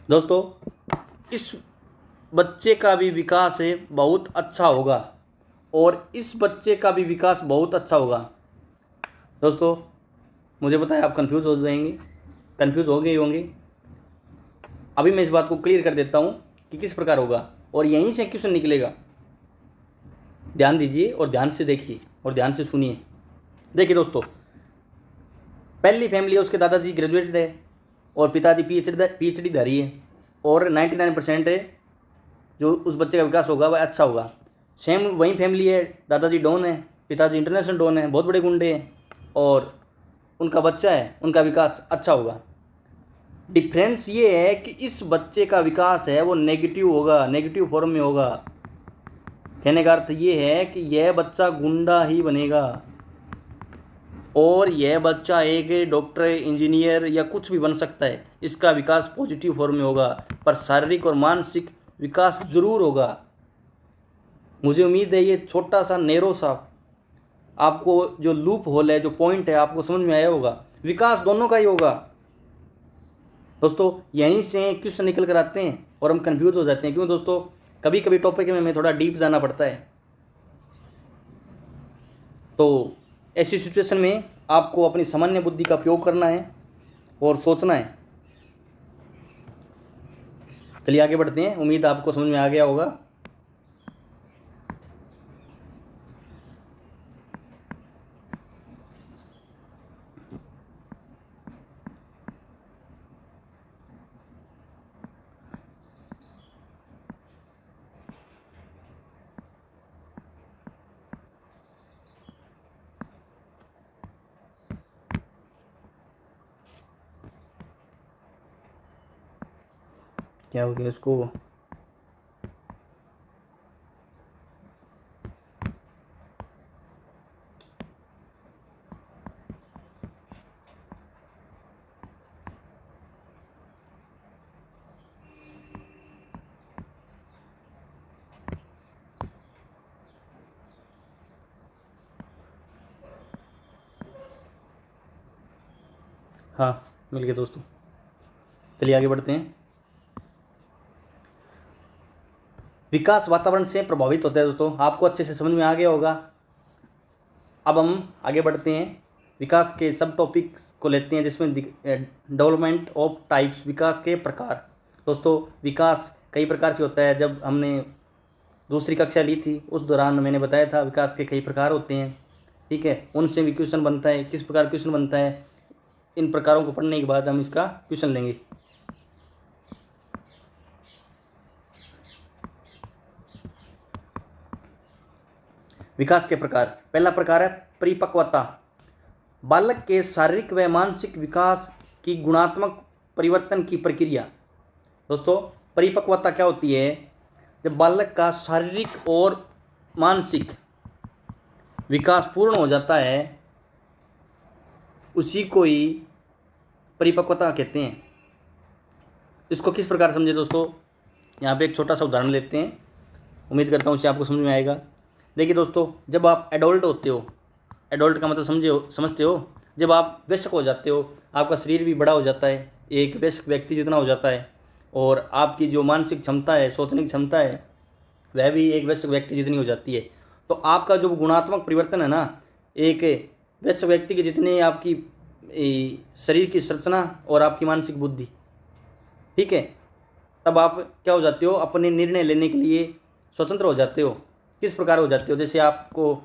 दोस्तों इस बच्चे का भी विकास है बहुत अच्छा होगा और इस बच्चे का भी विकास बहुत अच्छा होगा। दोस्तों मुझे पता है आप कंफ्यूज हो जाएंगे, कंफ्यूज हो गए होंगे। अभी मैं इस बात को क्लियर कर देता हूँ कि किस प्रकार होगा और यहीं से क्वेश्चन निकलेगा। ध्यान दीजिए और ध्यान से देखिए और ध्यान से सुनिए। देखिए दोस्तों, पहली फैमिली है उसके दादाजी ग्रेजुएटेड है और पिताजी पीएचडी धारी है और 99% है जो उस बच्चे का विकास होगा वह अच्छा होगा। सेम वही फैमिली है, दादाजी डॉन है, पिताजी इंटरनेशनल डॉन है, बहुत बड़े गुंडे हैं और उनका बच्चा है, उनका विकास अच्छा होगा। डिफरेंस ये है कि इस बच्चे का विकास है वो नेगेटिव होगा, नेगेटिव फॉर्म में होगा। कहने का अर्थ ये है कि यह बच्चा गुंडा ही बनेगा और यह बच्चा एक डॉक्टर, इंजीनियर या कुछ भी बन सकता है। इसका विकास पॉजिटिव फॉर्म में होगा पर शारीरिक और मानसिक विकास जरूर होगा। मुझे उम्मीद है ये छोटा सा नैरो सा आपको जो लूप होल है, जो पॉइंट है, आपको समझ में आया होगा। विकास दोनों का ही होगा। दोस्तों यहीं से क्वेश्चन निकल कर आते हैं और हम कंफ्यूज हो जाते हैं। क्यों दोस्तों, कभी कभी टॉपिक में थोड़ा डीप जाना पड़ता है। तो ऐसी सिचुएशन में आपको अपनी सामान्य बुद्धि का उपयोग करना है और सोचना है। चलिए आगे बढ़ते हैं। उम्मीद आपको समझ में आ गया होगा। क्या हो गया इसको? हाँ मिल गया दोस्तों। चलिए आगे बढ़ते हैं। विकास वातावरण से प्रभावित होता है दोस्तों, आपको अच्छे से समझ में आ गया होगा। अब हम आगे बढ़ते हैं, विकास के सब टॉपिक्स को लेते हैं जिसमें डेवलपमेंट ऑफ टाइप्स, विकास के प्रकार। दोस्तों विकास कई प्रकार से होता है। जब हमने दूसरी कक्षा ली थी उस दौरान मैंने बताया था विकास के कई प्रकार होते हैं। ठीक है, उनसे भी क्वेश्चन बनता है। किस प्रकार क्वेश्चन बनता है, इन प्रकारों को पढ़ने के बाद हम इसका क्वेश्चन लेंगे। विकास के प्रकार, पहला प्रकार है परिपक्वता। बालक के शारीरिक व मानसिक विकास की गुणात्मक परिवर्तन की प्रक्रिया। दोस्तों परिपक्वता क्या होती है? जब बालक का शारीरिक और मानसिक विकास पूर्ण हो जाता है उसी को ही परिपक्वता कहते हैं। इसको किस प्रकार समझे दोस्तों, यहाँ पे एक छोटा सा उदाहरण लेते हैं। उम्मीद करता हूँ इससे आपको समझ में आएगा। देखिए दोस्तों, जब आप एडल्ट होते हो, एडल्ट का मतलब समझते हो, जब आप वयस्क हो जाते हो, आपका शरीर भी बड़ा हो जाता है, एक वयस्क व्यक्ति जितना हो जाता है और आपकी जो मानसिक क्षमता है, सोचने की क्षमता है, वह भी एक वयस्क व्यक्ति जितनी हो जाती है। तो आपका जो गुणात्मक परिवर्तन है ना, एक वयस्क व्यक्ति की जितनी आपकी शरीर की संरचना और आपकी मानसिक बुद्धि, ठीक है, तब आप क्या हो जाते हो, अपने निर्णय लेने के लिए स्वतंत्र हो जाते हो। किस प्रकार हो जाते हो? जैसे आपको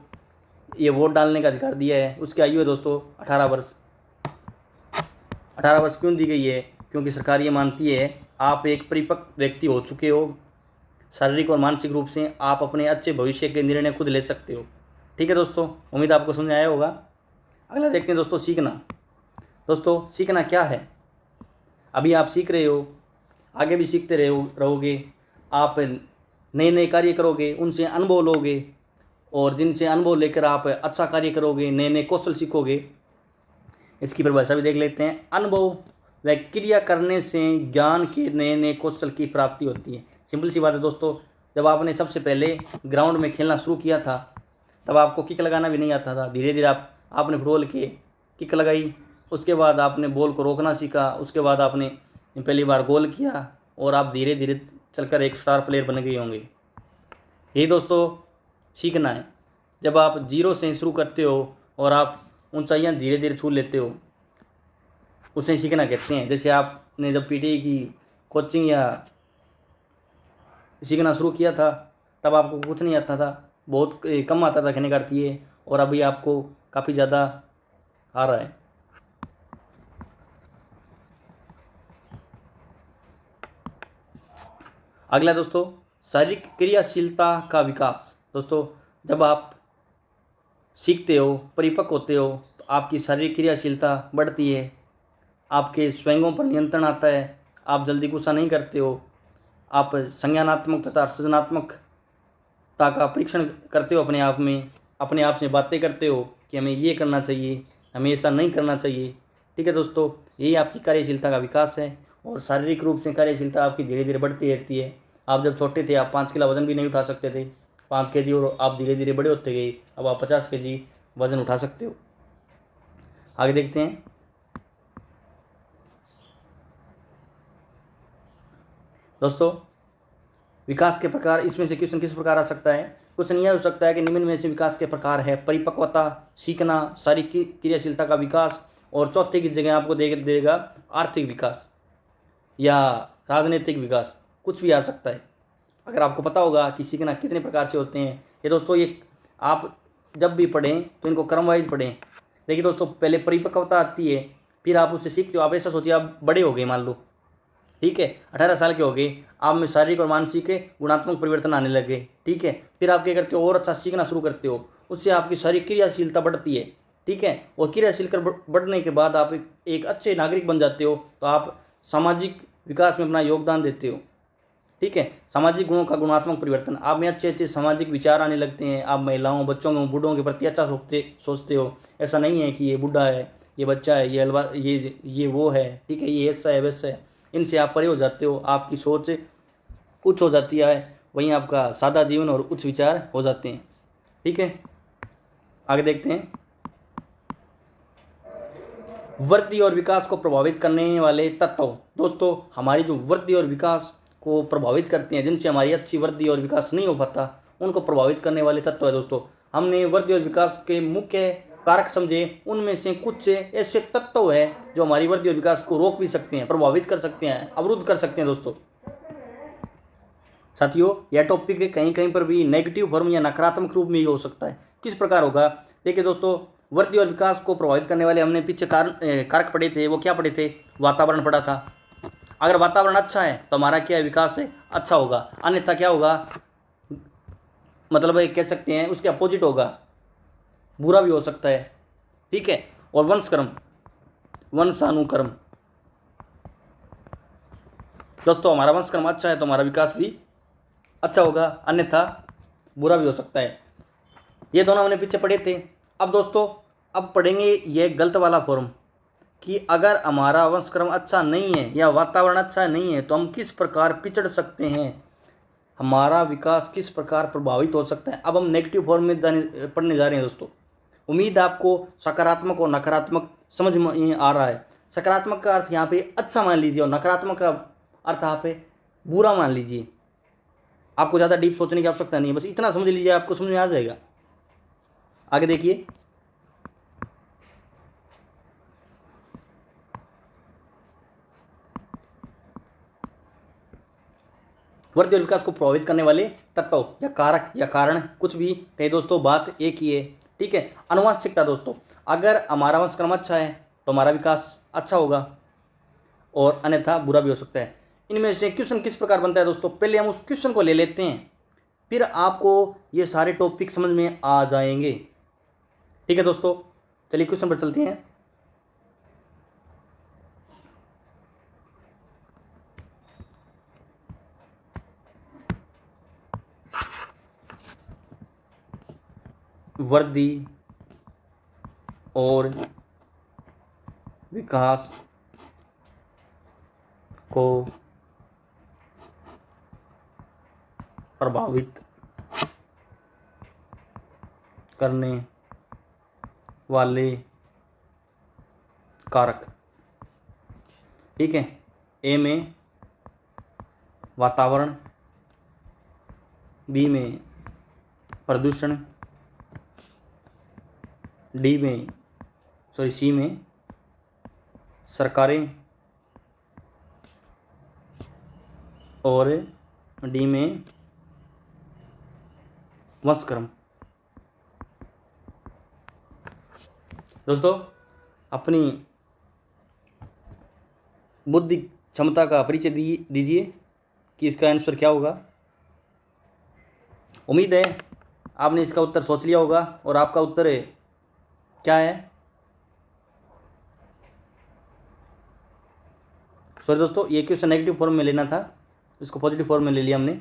ये वोट डालने का अधिकार दिया है, उसकी आयु है दोस्तों 18 वर्ष। 18 वर्ष क्यों दी गई है? क्योंकि सरकार ये मानती है आप एक परिपक्व व्यक्ति हो चुके हो, शारीरिक और मानसिक रूप से आप अपने अच्छे भविष्य के निर्णय खुद ले सकते हो। ठीक है दोस्तों, उम्मीद आपको समझ आया होगा। अगला देखते हैं दोस्तों, सीखना। दोस्तों सीखना क्या है? अभी आप सीख रहे हो, आगे भी सीखते रहोगे। आप नए नए कार्य करोगे, उनसे अनुभव लोगे और जिनसे अनुभव लेकर आप अच्छा कार्य करोगे, नए नए कौशल सीखोगे। इसकी परिभाषा भी देख लेते हैं। अनुभव व क्रिया करने से ज्ञान के नए नए कौशल की प्राप्ति होती है। सिंपल सी बात है दोस्तों, जब आपने सबसे पहले ग्राउंड में खेलना शुरू किया था तब आपको किक लगाना भी नहीं आता था। धीरे धीरे आपने फुटबॉल के किक लगाई, उसके बाद आपने बॉल को रोकना सीखा, उसके बाद आपने पहली बार गोल किया और आप धीरे धीरे चलकर एक स्टार प्लेयर बन गए होंगे। यही दोस्तों सीखना है। जब आप जीरो से शुरू करते हो और आप ऊंचाइयां धीरे धीरे छू लेते हो, उसे सीखना कहते हैं। जैसे आपने जब पीटी की कोचिंग या सीखना शुरू किया था तब आपको कुछ नहीं आता था, बहुत कम आता था खेलने का अर्थ ये, और अभी आपको काफ़ी ज़्यादा आ रहा है। अगला दोस्तों शारीरिक क्रियाशीलता का विकास। दोस्तों जब आप सीखते हो, परिपक्व होते हो, तो आपकी शारीरिक क्रियाशीलता बढ़ती है, आपके स्वयंगों पर नियंत्रण आता है, आप जल्दी गुस्सा नहीं करते हो, आप संज्ञानात्मक तथा सृजनात्मकता का परीक्षण करते हो, अपने आप से बातें करते हो कि हमें ये करना चाहिए, हमें ऐसा नहीं करना चाहिए। ठीक है दोस्तों, यही आपकी कार्यशीलता का विकास है। और शारीरिक रूप से कार्यशीलता आपकी धीरे धीरे बढ़ती रहती है। आप जब छोटे थे आप 5 किलो वजन भी नहीं उठा सकते थे, 5 kg, और आप धीरे धीरे बड़े होते गए, अब आप 50 kg वजन उठा सकते हो। आगे देखते हैं। दोस्तों विकास के प्रकार, इसमें से क्वेश्चन किस प्रकार आ सकता है? क्वेश्चन यह हो सकता है कि निम्न में से विकास के प्रकार है परिपक्वता, सीखना, शारीरिक क्रियाशीलता का विकास, और चौथे की जगह आपको देगा आर्थिक विकास या राजनीतिक विकास, कुछ भी आ सकता है। अगर आपको पता होगा कि सीखना कितने प्रकार से होते हैं, ये दोस्तों ये आप जब भी पढ़ें तो इनको क्रम वाइज पढ़ें। देखिए दोस्तों, पहले परिपक्वता आती है, फिर आप उससे सीखते हो। आप ऐसा सोचिए आप बड़े हो गए, मान लो, ठीक है, 18 साल के हो गए, आप में शारीरिक और मानसिक गुणात्मक परिवर्तन आने लगे। ठीक है, फिर आप क्या करते हो, और अच्छा सीखना शुरू करते हो, उससे आपकी शारीरिक क्रियाशीलता बढ़ती है। ठीक है, और क्रियाशील कर बढ़ने के बाद आप एक अच्छे नागरिक बन जाते हो, तो आप सामाजिक विकास में अपना योगदान देते हो। ठीक है, सामाजिक गुणों का गुणात्मक परिवर्तन, आप में अच्छे अच्छे सामाजिक विचार आने लगते हैं। आप महिलाओं, बच्चों, बूढ़ों के प्रति अच्छा सोचते हो। ऐसा नहीं है कि ये बूढ़ा है, ये बच्चा है, ये अलवा, ये वो है, ठीक है, ये ऐसा है वैसा है, इनसे आप परे हो जाते हो, आपकी सोच उच्च हो जाती है, वहीं आपका सादा जीवन और उच्च विचार हो जाते हैं। ठीक है, आगे देखते हैं। वृद्धि और विकास को प्रभावित करने वाले तत्व। दोस्तों हमारी जो वृद्धि और विकास को प्रभावित करते हैं, जिनसे हमारी अच्छी वृद्धि और विकास नहीं हो पाता, उनको प्रभावित करने वाले तत्व है। दोस्तों हमने वृद्धि और विकास के मुख्य कारक समझे, उनमें से कुछ ऐसे तत्व है जो हमारी वृद्धि और विकास को रोक भी सकते हैं, प्रभावित कर सकते हैं, अवरुद्ध कर सकते हैं। दोस्तों साथियों, यह टॉपिक कहीं कहीं पर भी नेगेटिव फॉर्म या नकारात्मक रूप में ही हो सकता है। किस प्रकार होगा? देखिए दोस्तों, वृद्धि और विकास को प्रभावित करने वाले हमने पीछे कारक पढ़े थे। वो क्या पढ़े थे? वातावरण पढ़ा था। अगर वातावरण अच्छा है तो हमारा क्या है, विकास है, अच्छा होगा। अन्यथा क्या होगा, मतलब कह सकते हैं उसके अपोजिट होगा, बुरा भी हो सकता है। ठीक है, और वंशक्रम, वंशानुक्रम। दोस्तों हमारा वंशक्रम अच्छा है तो हमारा विकास भी अच्छा होगा, अन्यथा बुरा भी हो सकता है। ये दोनों हमने पीछे पढ़े थे। अब दोस्तों अब पढ़ेंगे ये गलत वाला फॉर्म, कि अगर हमारा वंशक्रम अच्छा नहीं है या वातावरण अच्छा नहीं है तो हम किस प्रकार पिछड़ सकते हैं, हमारा विकास किस प्रकार प्रभावित हो सकता है। अब हम नेगेटिव फॉर्म में पढ़ने जा रहे हैं। दोस्तों उम्मीद आपको सकारात्मक और नकारात्मक समझ में आ रहा है। सकारात्मक का अर्थ यहाँ पे अच्छा मान लीजिए और नकारात्मक का अर्थ यहाँ पे बुरा मान लीजिए। आपको ज़्यादा डीप सोचने की आवश्यकता नहीं है, बस इतना समझ लीजिए, आपको समझ में आ जाएगा। आगे देखिए। वृद्धि और विकास को प्रभावित करने वाले तत्व या कारक या कारण, कुछ भी कहे दोस्तों, बात एक ही है। ठीक है, आनुवंशिकता। दोस्तों अगर हमारा वंशक्रम अच्छा है तो हमारा विकास अच्छा होगा, और अन्यथा बुरा भी हो सकता है। इनमें से क्वेश्चन किस प्रकार बनता है? दोस्तों पहले हम उस क्वेश्चन को ले लेते हैं, फिर आपको ये सारे टॉपिक समझ में आ जाएंगे। ठीक है दोस्तों, चलिए क्वेश्चन पर चलते हैं। वृद्धि और विकास को प्रभावित करने वाले कारक। ठीक है, ए में वातावरण, बी में प्रदूषण, सी में सरकारें और डी में वंशक्रम। दोस्तों, अपनी बुद्धि क्षमता का परिचय दीजिए कि इसका आंसर क्या होगा। उम्मीद है आपने इसका उत्तर सोच लिया होगा और आपका उत्तर क्या है। सॉरी दोस्तों, ये क्वेश्चन नेगेटिव फॉर्म में लेना था, इसको पॉजिटिव फॉर्म में ले लिया हमने।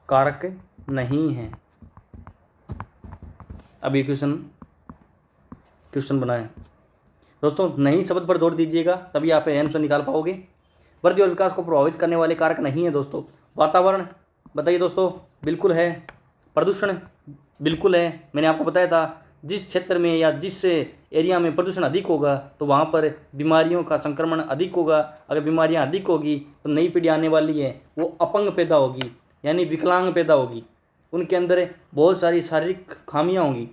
कारक नहीं है। अब ये क्वेश्चन बनाएं दोस्तों, नहीं शब्द पर जोर दीजिएगा तभी आप आंसर निकाल पाओगे। वृद्धि और विकास को प्रभावित करने वाले कारक नहीं है दोस्तों। वातावरण बताइए दोस्तों, बिल्कुल है। प्रदूषण बिल्कुल है, मैंने आपको बताया था जिस क्षेत्र में या जिस एरिया में प्रदूषण अधिक होगा तो वहाँ पर बीमारियों का संक्रमण अधिक होगा। अगर बीमारियाँ अधिक होगी तो नई पीढ़ी आने वाली है वो अपंग पैदा होगी, यानी विकलांग पैदा होगी, उनके अंदर बहुत सारी शारीरिक खामियाँ होंगी।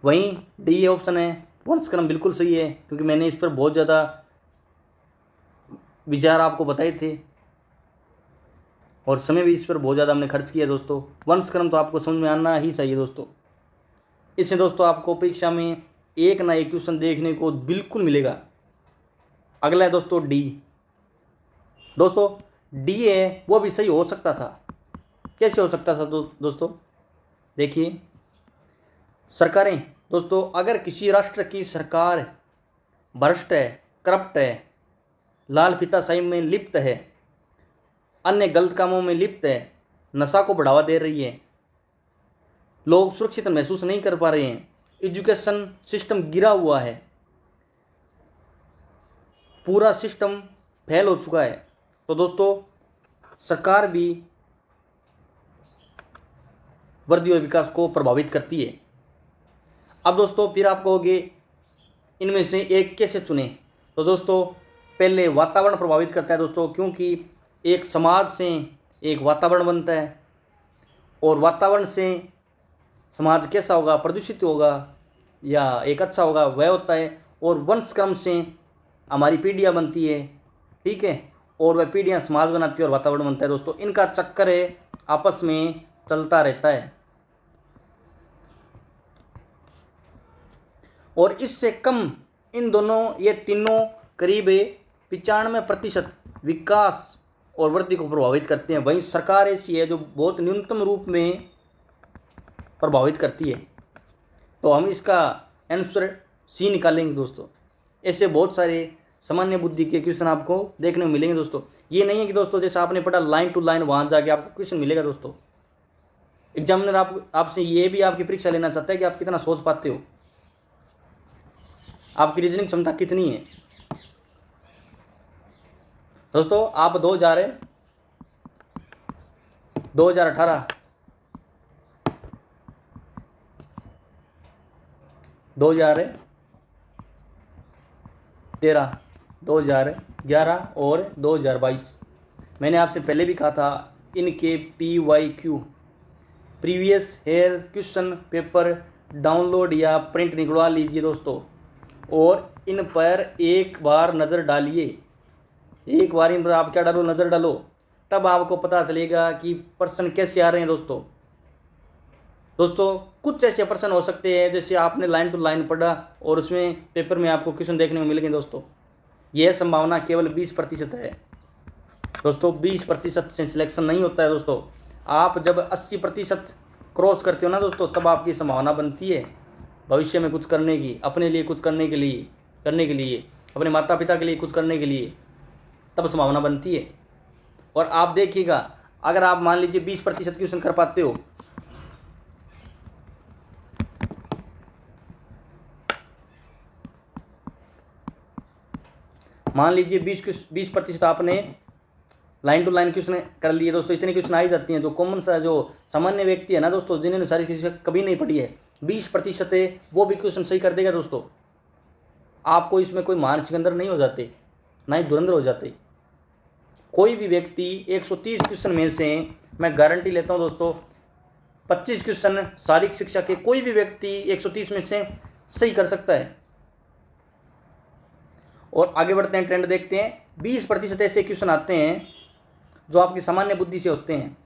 वहीं डी ऑप्शन है वंशक्रम, बिल्कुल सही है, क्योंकि मैंने इस पर बहुत ज़्यादा विचार आपको बताए थे और समय भी इस पर बहुत ज़्यादा हमने खर्च किया दोस्तों। वंशक्रम तो आपको समझ में आना ही चाहिए दोस्तों। इससे दोस्तों आपको परीक्षा में एक ना एक क्वेश्चन देखने को बिल्कुल मिलेगा। अगला है दोस्तों डी। दोस्तों डी है वो भी सही हो सकता था। कैसे हो सकता था दोस्तों? देखिए, सरकारें दोस्तों, अगर किसी राष्ट्र की सरकार भ्रष्ट है, करप्ट है, लाल फीताशाही में लिप्त है, अन्य गलत कामों में लिप्त है, नशा को बढ़ावा दे रही है, लोग सुरक्षित महसूस नहीं कर पा रहे हैं, एजुकेशन सिस्टम गिरा हुआ है, पूरा सिस्टम फेल हो चुका है, तो दोस्तों सरकार भी वृद्धि और विकास को प्रभावित करती है। अब दोस्तों फिर आप कहोगे इनमें से एक कैसे चुने? तो दोस्तों पहले वातावरण प्रभावित करता है दोस्तों, क्योंकि एक समाज से एक वातावरण बनता है और वातावरण से समाज कैसा होगा, प्रदूषित होगा या एक अच्छा होगा, वह होता है। और वंशक्रम से हमारी पीढ़ियाँ बनती है, ठीक है, और वह पीढ़ियाँ समाज बनाती है और वातावरण बनता है दोस्तों। इनका चक्कर है आपस में चलता रहता है और इससे कम इन दोनों ये तीनों करीब 95% विकास और वृद्धि को प्रभावित करते हैं। वहीं सरकार ऐसी है जो बहुत न्यूनतम रूप में प्रभावित करती है। तो हम इसका आंसर सी निकालेंगे दोस्तों। ऐसे बहुत सारे सामान्य बुद्धि के क्वेश्चन आपको देखने को मिलेंगे दोस्तों। ये नहीं है कि दोस्तों जैसे आपने पढ़ा लाइन टू लाइन वहाँ जाके आपको क्वेश्चन मिलेगा दोस्तों। एग्जामिनर आपसे ये भी आपकी परीक्षा लेना चाहता है कि आप कितना सोच पाते हो, आपकी रीजनिंग क्षमता कितनी है। दोस्तों आप 2018, 2013, 2011 और 2022 मैंने आपसे पहले भी कहा था इनके PYQ previous year question paper download या प्रिंट निकलवा लीजिए दोस्तों और इन पर एक बार नज़र डालिए। एक बार इन पर आप क्या डालो, नज़र डालो, तब आपको पता चलेगा कि प्रश्न कैसे आ रहे हैं दोस्तों। कुछ ऐसे प्रश्न हो सकते हैं जैसे आपने लाइन टू लाइन पढ़ा और उसमें पेपर में आपको क्वेश्चन देखने को मिलेंगे दोस्तों। यह संभावना केवल 20% है दोस्तों। 20% से सिलेक्शन नहीं होता है दोस्तों। आप जब 80% क्रॉस करते हो ना दोस्तों, तब आपकी संभावना बनती है भविष्य में कुछ करने की, अपने लिए कुछ करने के लिए, अपने माता पिता के लिए कुछ करने के लिए, तब संभावना बनती है। और आप देखिएगा, अगर आप मान लीजिए 20% क्वेश्चन कर पाते हो मान लीजिए 20% आपने लाइन टू लाइन क्वेश्चन कर लिए दोस्तों। इतने क्वेश्चन आ ही जाती हैं। जो कॉमन सा जो सामान्य व्यक्ति है ना दोस्तों, जिन्होंने सारी चीज़ें कभी नहीं पढ़ी है, 20% है वो भी क्वेश्चन सही कर देगा दोस्तों। आपको इसमें कोई मान सिकंदर नहीं हो जाते, ना ही धुरंधर हो जाते। कोई भी व्यक्ति 130 क्वेश्चन में से मैं गारंटी लेता हूं दोस्तों 25 क्वेश्चन शारीरिक शिक्षा के कोई भी व्यक्ति 130 में से सही कर सकता है। और आगे बढ़ते हैं, ट्रेंड देखते हैं। 20% ऐसे क्वेश्चन आते हैं जो आपकी सामान्य बुद्धि से होते हैं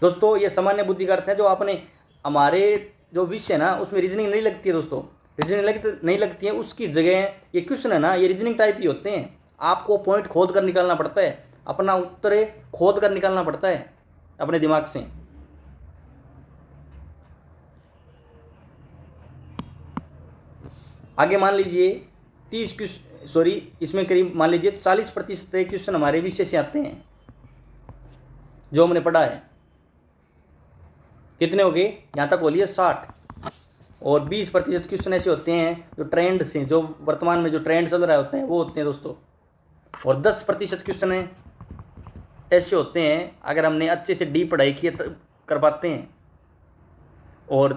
दोस्तों। ये सामान्य बुद्धि का अर्थ है जो आपने हमारे जो विषय है ना उसमें रीजनिंग नहीं लगती है दोस्तों, रीजनिंग नहीं लगती है, उसकी जगह ये क्वेश्चन है ना ये रीजनिंग टाइप ही होते हैं। आपको पॉइंट खोद कर निकालना पड़ता है, अपना उत्तर खोद कर निकालना पड़ता है अपने दिमाग से। आगे मान लीजिए इसमें करीब मान लीजिए 40% क्वेश्चन हमारे विषय से आते हैं जो हमने पढ़ा है। कितने हो गए यहाँ तक बोलिए 60। और 20% क्वेश्चन ऐसे होते हैं जो ट्रेंड से, जो वर्तमान में जो ट्रेंड चल रहा होते हैं वो होते हैं दोस्तों। और 10% क्वेश्चन ऐसे होते हैं अगर हमने अच्छे से डीप पढ़ाई की तो कर पाते हैं। और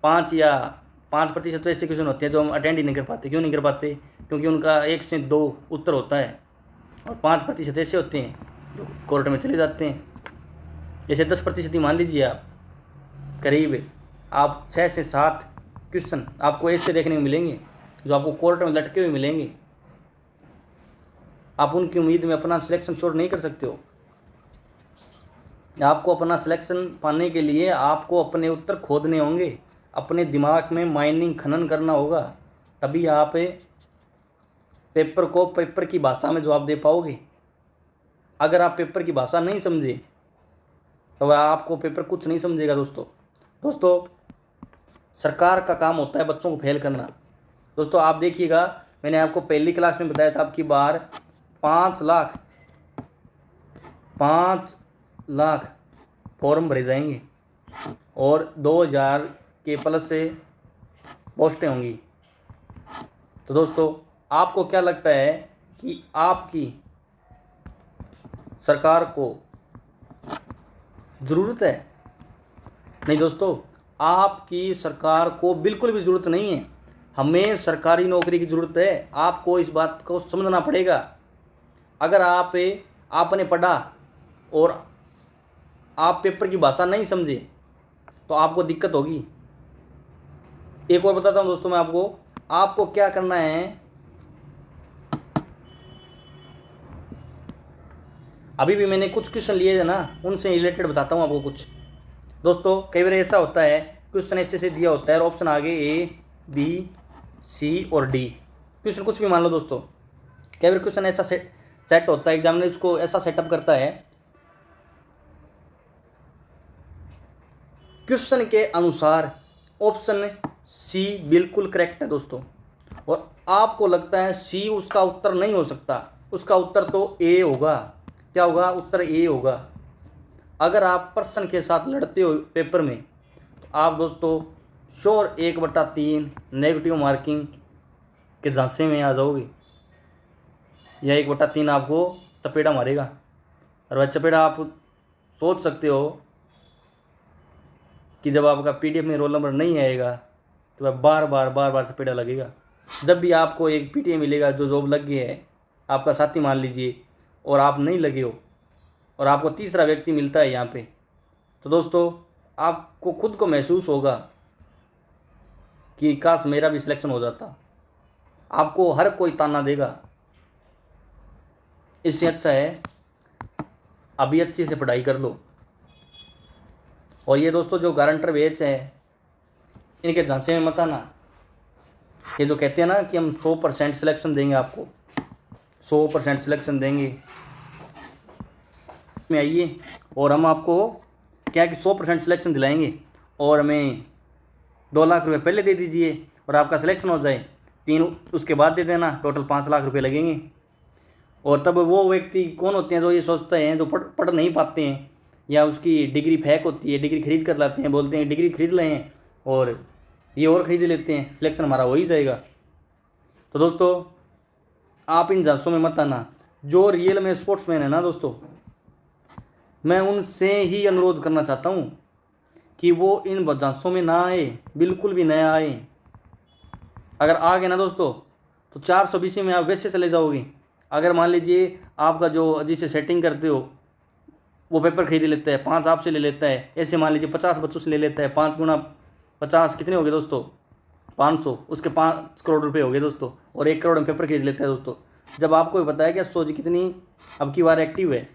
5% तो ऐसे क्वेश्चन होते हैं जो हम अटेंड ही नहीं कर पाते। क्यों नहीं कर पाते? क्योंकि उनका 1 से 2 उत्तर होता है। और 5% ऐसे होते हैं जो कोर्ट में चले जाते हैं। जैसे 10% ही मान लीजिए आप, करीब आप 6 से 7 क्वेश्चन आपको ऐसे देखने को मिलेंगे जो आपको कोर्ट में लटके हुए मिलेंगे। आप उनकी उम्मीद में अपना सिलेक्शन श्योर नहीं कर सकते हो। आपको अपना सिलेक्शन पाने के लिए आपको अपने उत्तर खोदने होंगे, अपने दिमाग में माइनिंग खनन करना होगा, तभी आप पेपर को पेपर की भाषा में जवाब दे पाओगे। अगर आप पेपर की भाषा नहीं समझे तो आपको पेपर कुछ नहीं समझेगा दोस्तों। सरकार का काम होता है बच्चों को फेल करना। दोस्तों आप देखिएगा, मैंने आपको पहली क्लास में बताया था आपकी बार 5 लाख फॉर्म भरे जाएंगे और 2000 के प्लस से पोस्टें होंगी। तो दोस्तों आपको क्या लगता है कि आपकी सरकार को ज़रूरत है? नहीं दोस्तों, आपकी सरकार को बिल्कुल भी ज़रूरत नहीं है। हमें सरकारी नौकरी की ज़रूरत है। आपको इस बात को समझना पड़ेगा। अगर आपने पढ़ा और आप पेपर की भाषा नहीं समझे तो आपको दिक्कत होगी। एक और बताता हूँ दोस्तों मैं आपको क्या करना है। अभी भी मैंने कुछ क्वेश्चन लिए थे ना, उनसे रिलेटेड बताता हूँ आपको कुछ। दोस्तों कई बार ऐसा होता है क्वेश्चन ऐसे से दिया होता है और ऑप्शन आगे A, B, C और D, क्वेश्चन कुछ भी मान लो दोस्तों। कई बार क्वेश्चन ऐसा सेट होता है, एग्जामिनर इसको ऐसा सेटअप करता है क्वेश्चन के अनुसार ऑप्शन C बिल्कुल करेक्ट है दोस्तों, और आपको लगता है C उसका उत्तर नहीं हो सकता, उसका उत्तर तो A होगा। क्या होगा? उत्तर A होगा। अगर आप प्रश्न के साथ लड़ते हो पेपर में तो आप दोस्तों श्योर 1/3 नेगेटिव मार्किंग के झांसे में आ जाओगे, या 1/3 आपको चपेटा मारेगा। और वह चपेटा आप सोच सकते हो कि जब आपका PDF में रोल नंबर नहीं आएगा तो वह बार बार चपेटा लगेगा। जब भी आपको एक PTA मिलेगा जो जॉब लग गई है, आपका साथी मान लीजिए, और आप नहीं लगे हो और आपको तीसरा व्यक्ति मिलता है यहाँ पे, तो दोस्तों आपको खुद को महसूस होगा कि काश मेरा भी सिलेक्शन हो जाता। आपको हर कोई ताना देगा। इससे अच्छा है अभी अच्छे से पढ़ाई कर लो। और ये दोस्तों जो गारंटर बैच है इनके झांसे में मत आना। ये जो कहते हैं ना कि हम 100% सिलेक्शन देंगे, आपको 100% सिलेक्शन देंगे में आइए और हम आपको क्या कि 100% सिलेक्शन दिलाएंगे और हमें 2 लाख रुपए पहले दे दीजिए और आपका सिलेक्शन हो जाए, 3 उसके बाद दे देना, टोटल 5 लाख रुपए लगेंगे। और तब वो व्यक्ति कौन होते हैं जो ये सोचते हैं, जो पढ़ नहीं पाते हैं या उसकी डिग्री फेक होती है, डिग्री खरीद कर लाते हैं, बोलते हैं डिग्री खरीद लें और ये और ख़रीद लेते हैं, सिलेक्शन हमारा हो ही जाएगा। तो दोस्तों आप इन झांसों में मत आना। जो रियल में स्पोर्ट्समैन है ना दोस्तों, मैं उनसे ही अनुरोध करना चाहता हूँ कि वो इन झांसों में ना आए, बिल्कुल भी न आए। अगर आ गए ना दोस्तों तो 420 में आप वैसे चले जाओगे। अगर मान लीजिए आपका जो जिसे सेटिंग करते हो वो पेपर खरीद लेता है, 5 आपसे ले लेता है, ऐसे मान लीजिए 50 बच्चों से ले लेता है, 5 गुना 50 कितने हो गए दोस्तों, 500, उसके 5 करोड़ रुपए हो गए दोस्तों, और 1 करोड़ में पेपर खरीद लेता है दोस्तों। जब आपको पता है कि सोच कितनी अब की बार एक्टिव है,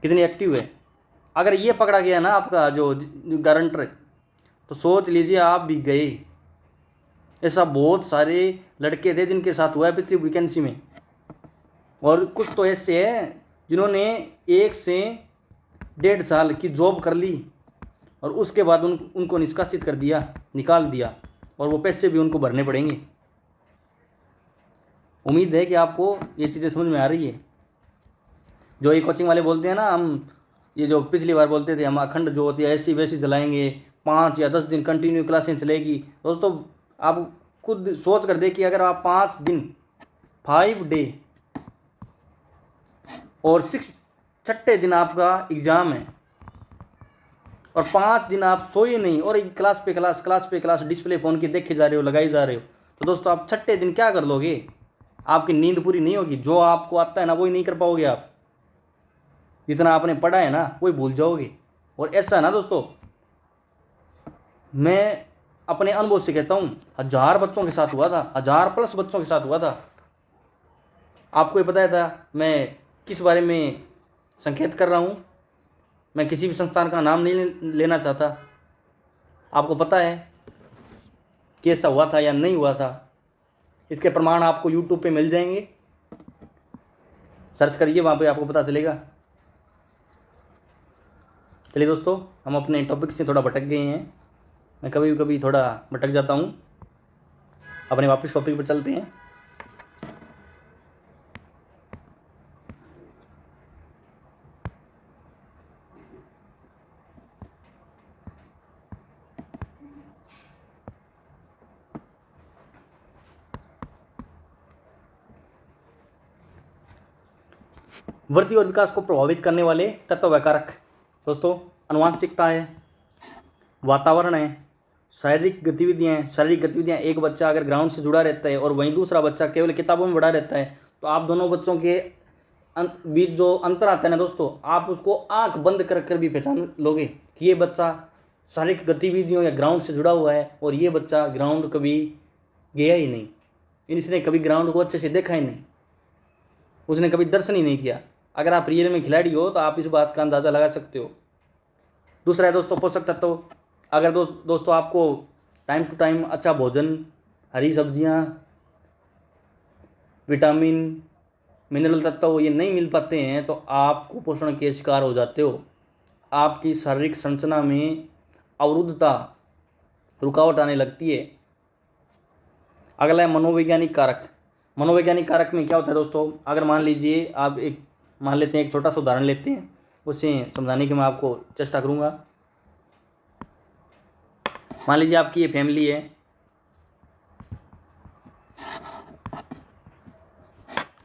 कितनी एक्टिव है, अगर ये पकड़ा गया ना आपका जो गारंटर, तो सोच लीजिए आप भी गए। ऐसा बहुत सारे लड़के थे जिनके साथ हुआ है पिछली वैकेंसी में, और कुछ तो ऐसे हैं जिन्होंने 1 से 1.5 साल की जॉब कर ली और उसके बाद उनको निष्कासित कर दिया, निकाल दिया, और वो पैसे भी उनको भरने पड़ेंगे। उम्मीद है कि आपको ये चीज़ें समझ में आ रही है। जो ये कोचिंग वाले बोलते हैं ना, हम ये जो पिछली बार बोलते थे हम अखंड जो होती है ऐसी वैसी चलाएंगे, 5 या 10 दिन कंटिन्यू क्लासें चलेगी। दोस्तों आप खुद सोच कर देखिए, अगर आप 5 दिन 5 डे और 6 दिन आपका एग्ज़ाम है और 5 दिन आप सोए नहीं और एक क्लास पे क्लास डिस्प्ले फ़ोन की देखे जा रहे हो, लगाई जा रहे हो, तो दोस्तों आप 6 दिन क्या कर लोगे? आपकी नींद पूरी नहीं होगी। जो आपको आता है ना वही नहीं कर पाओगे आप, जितना आपने पढ़ा है ना वही भूल जाओगे। और ऐसा है ना दोस्तों, मैं अपने अनुभव से कहता हूँ, 1000 बच्चों के साथ हुआ था, 1000+ बच्चों के साथ हुआ था। आपको ये पता था मैं किस बारे में संकेत कर रहा हूँ? मैं किसी भी संस्थान का नाम नहीं लेना चाहता। आपको पता है कि ऐसा हुआ था या नहीं हुआ था? इसके प्रमाण आपको यूट्यूब पे मिल जाएंगे, सर्च करिए, वहाँ पे आपको पता चलेगा। चलिए दोस्तों, हम अपने टॉपिक से थोड़ा भटक गए हैं, मैं कभी कभी थोड़ा भटक जाता हूँ। अपने वापस टॉपिक पर चलते हैं। वृद्धि और विकास को प्रभावित करने वाले तत्व व कारक दोस्तों, आनुवंशिकता है, वातावरण है, शारीरिक गतिविधियाँ। एक बच्चा अगर ग्राउंड से जुड़ा रहता है और वहीं दूसरा बच्चा केवल किताबों में पढ़ा रहता है, तो आप दोनों बच्चों के बीच जो अंतर आता है ना दोस्तों, आप उसको आंख बंद कर कर भी पहचान लोगे कि ये बच्चा शारीरिक गतिविधियों या ग्राउंड से जुड़ा हुआ है और ये बच्चा ग्राउंड कभी गया ही नहीं, इसने कभी ग्राउंड को अच्छे से देखा ही नहीं, उसने कभी दर्शन ही नहीं किया। अगर आप रियल में खिलाड़ी हो तो आप इस बात का अंदाज़ा लगा सकते हो। दूसरा है दोस्तों पोषक तत्व। अगर दोस्तों आपको टाइम टू टाइम अच्छा भोजन, हरी सब्जियां, विटामिन, मिनरल तत्व ये नहीं मिल पाते हैं तो आप कुपोषण के शिकार हो जाते हो। आपकी शारीरिक संरचना में अवरुद्धता, रुकावट आने लगती है। अगला है मनोवैज्ञानिक कारक। मनोवैज्ञानिक कारक में क्या होता है दोस्तों? अगर मान लीजिए आप मान लेते हैं, एक छोटा सा उदाहरण लेते हैं, उसे समझाने की मैं आपको चेष्टा करूँगा। मान लीजिए आपकी ये फैमिली है,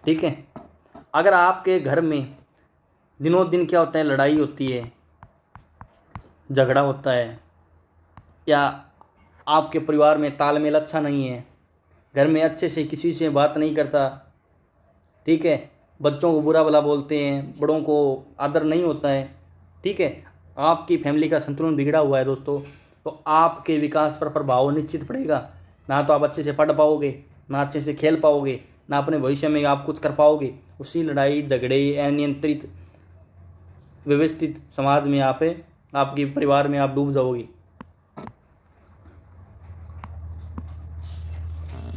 ठीक है। अगर आपके घर में दिनों दिन क्या होता है, लड़ाई होती है, झगड़ा होता है, या आपके परिवार में तालमेल अच्छा नहीं है, घर में अच्छे से किसी से बात नहीं करता, ठीक है, बच्चों को बुरा भला बोलते हैं, बड़ों को आदर नहीं होता है, ठीक है, आपकी फैमिली का संतुलन बिगड़ा हुआ है दोस्तों, तो आपके विकास पर प्रभाव निश्चित पड़ेगा। ना तो आप अच्छे से पढ़ पाओगे, ना अच्छे से खेल पाओगे, ना अपने भविष्य में आप कुछ कर पाओगे। उसी लड़ाई झगड़े, अनियंत्रित व्यवस्थित समाज में आपके परिवार में आप डूब जाओगे।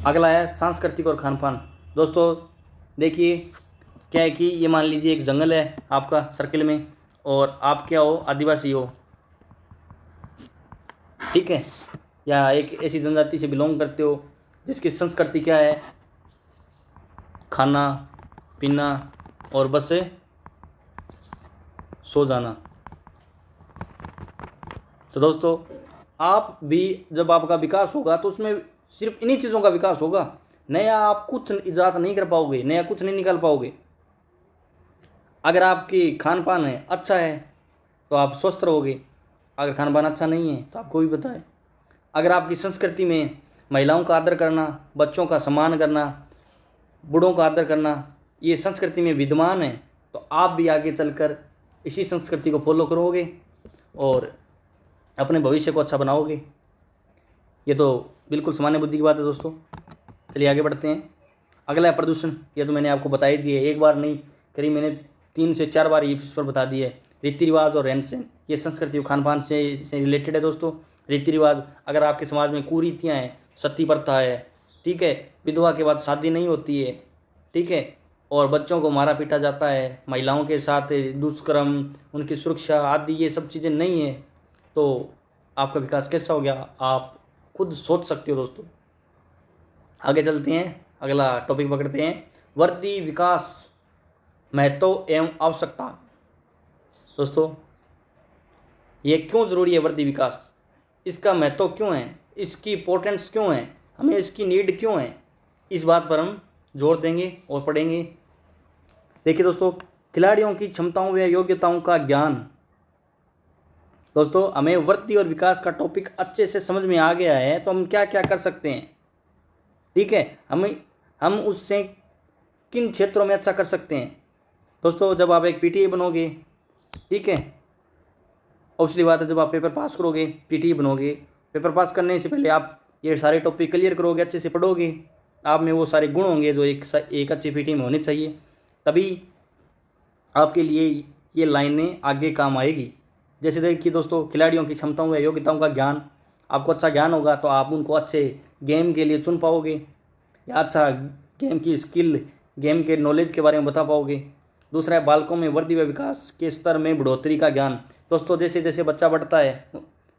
अगला है सांस्कृतिक और खान पान। दोस्तों देखिए क्या है कि ये मान लीजिए एक जंगल है आपका सर्किल में, और आप क्या हो, आदिवासी हो, ठीक है, या एक ऐसी जनजाति से बिलोंग करते हो जिसकी संस्कृति क्या है, खाना पीना और बस से सो जाना। तो दोस्तों आप भी जब आपका विकास होगा तो उसमें सिर्फ इन्हीं चीज़ों का विकास होगा। नया आप कुछ इजाद नहीं कर पाओगे, नया कुछ नहीं निकाल पाओगे। अगर आपकी खान पान है अच्छा है तो आप स्वस्थ रहोगे, अगर खान पान अच्छा नहीं है तो आपको भी पता है। अगर आपकी संस्कृति में महिलाओं का आदर करना, बच्चों का सम्मान करना, बूढ़ों का आदर करना, ये संस्कृति में विद्यमान है, तो आप भी आगे चलकर इसी संस्कृति को फॉलो करोगे और अपने भविष्य को अच्छा बनाओगे। ये तो बिल्कुल सामान्य बुद्धि की बात है दोस्तों। चलिए आगे बढ़ते हैं। अगला है प्रदूषण। ये तो मैंने आपको बता ही दिया, एक बार नहीं करीब मैंने 3 से 4 बार इस पर बता दिया है। रीति रिवाज और रहन सहन, ये संस्कृति और खान पान से रिलेटेड है दोस्तों। रीति रिवाज, अगर आपके समाज में कुरीतियाँ हैं, सती प्रथा है, ठीक है, विधवा के बाद शादी नहीं होती है, ठीक है, और बच्चों को मारा पीटा जाता है, महिलाओं के साथ दुष्कर्म, उनकी सुरक्षा आदि, ये सब चीज़ें नहीं है, तो आपका विकास कैसा हो गया आप खुद सोच सकते हो दोस्तों। आगे चलते हैं, अगला टॉपिक पकड़ते हैं, वर्दी विकास महत्व एवं आवश्यकता। दोस्तों ये क्यों ज़रूरी है वर्दी विकास, इसका महत्व क्यों है, इसकी इंपॉर्टेंस क्यों है, हमें इसकी नीड क्यों है, इस बात पर हम जोर देंगे और पढ़ेंगे। देखिए दोस्तों, खिलाड़ियों की क्षमताओं व योग्यताओं का ज्ञान। दोस्तों हमें वृद्धि और विकास का टॉपिक अच्छे से समझ में आ गया है, तो हम क्या क्या कर सकते हैं, ठीक है, हम उससे किन क्षेत्रों में अच्छा कर सकते हैं। दोस्तों जब आप एक पीटीए बनोगे, ठीक है, ऑब्वियसली बात है, जब आप पेपर पास करोगे पीटीए बनोगे, पेपर पास करने से पहले आप ये सारे टॉपिक क्लियर करोगे, अच्छे से पढ़ोगे, आप में वो सारे गुण होंगे जो एक अच्छी पीटीए में होने चाहिए, तभी आपके लिए ये लाइनें आगे काम आएगी। जैसे देखिए दोस्तों, खिलाड़ियों की क्षमताओं या योग्यताओं का ज्ञान, आपको अच्छा ज्ञान होगा तो आप उनको अच्छे गेम के लिए चुन पाओगे, या अच्छा गेम की स्किल, गेम के नॉलेज के बारे में बता पाओगे। दूसरा है बालकों में वृद्धि व विकास के स्तर में बढ़ोतरी का ज्ञान। दोस्तों जैसे जैसे बच्चा बढ़ता है,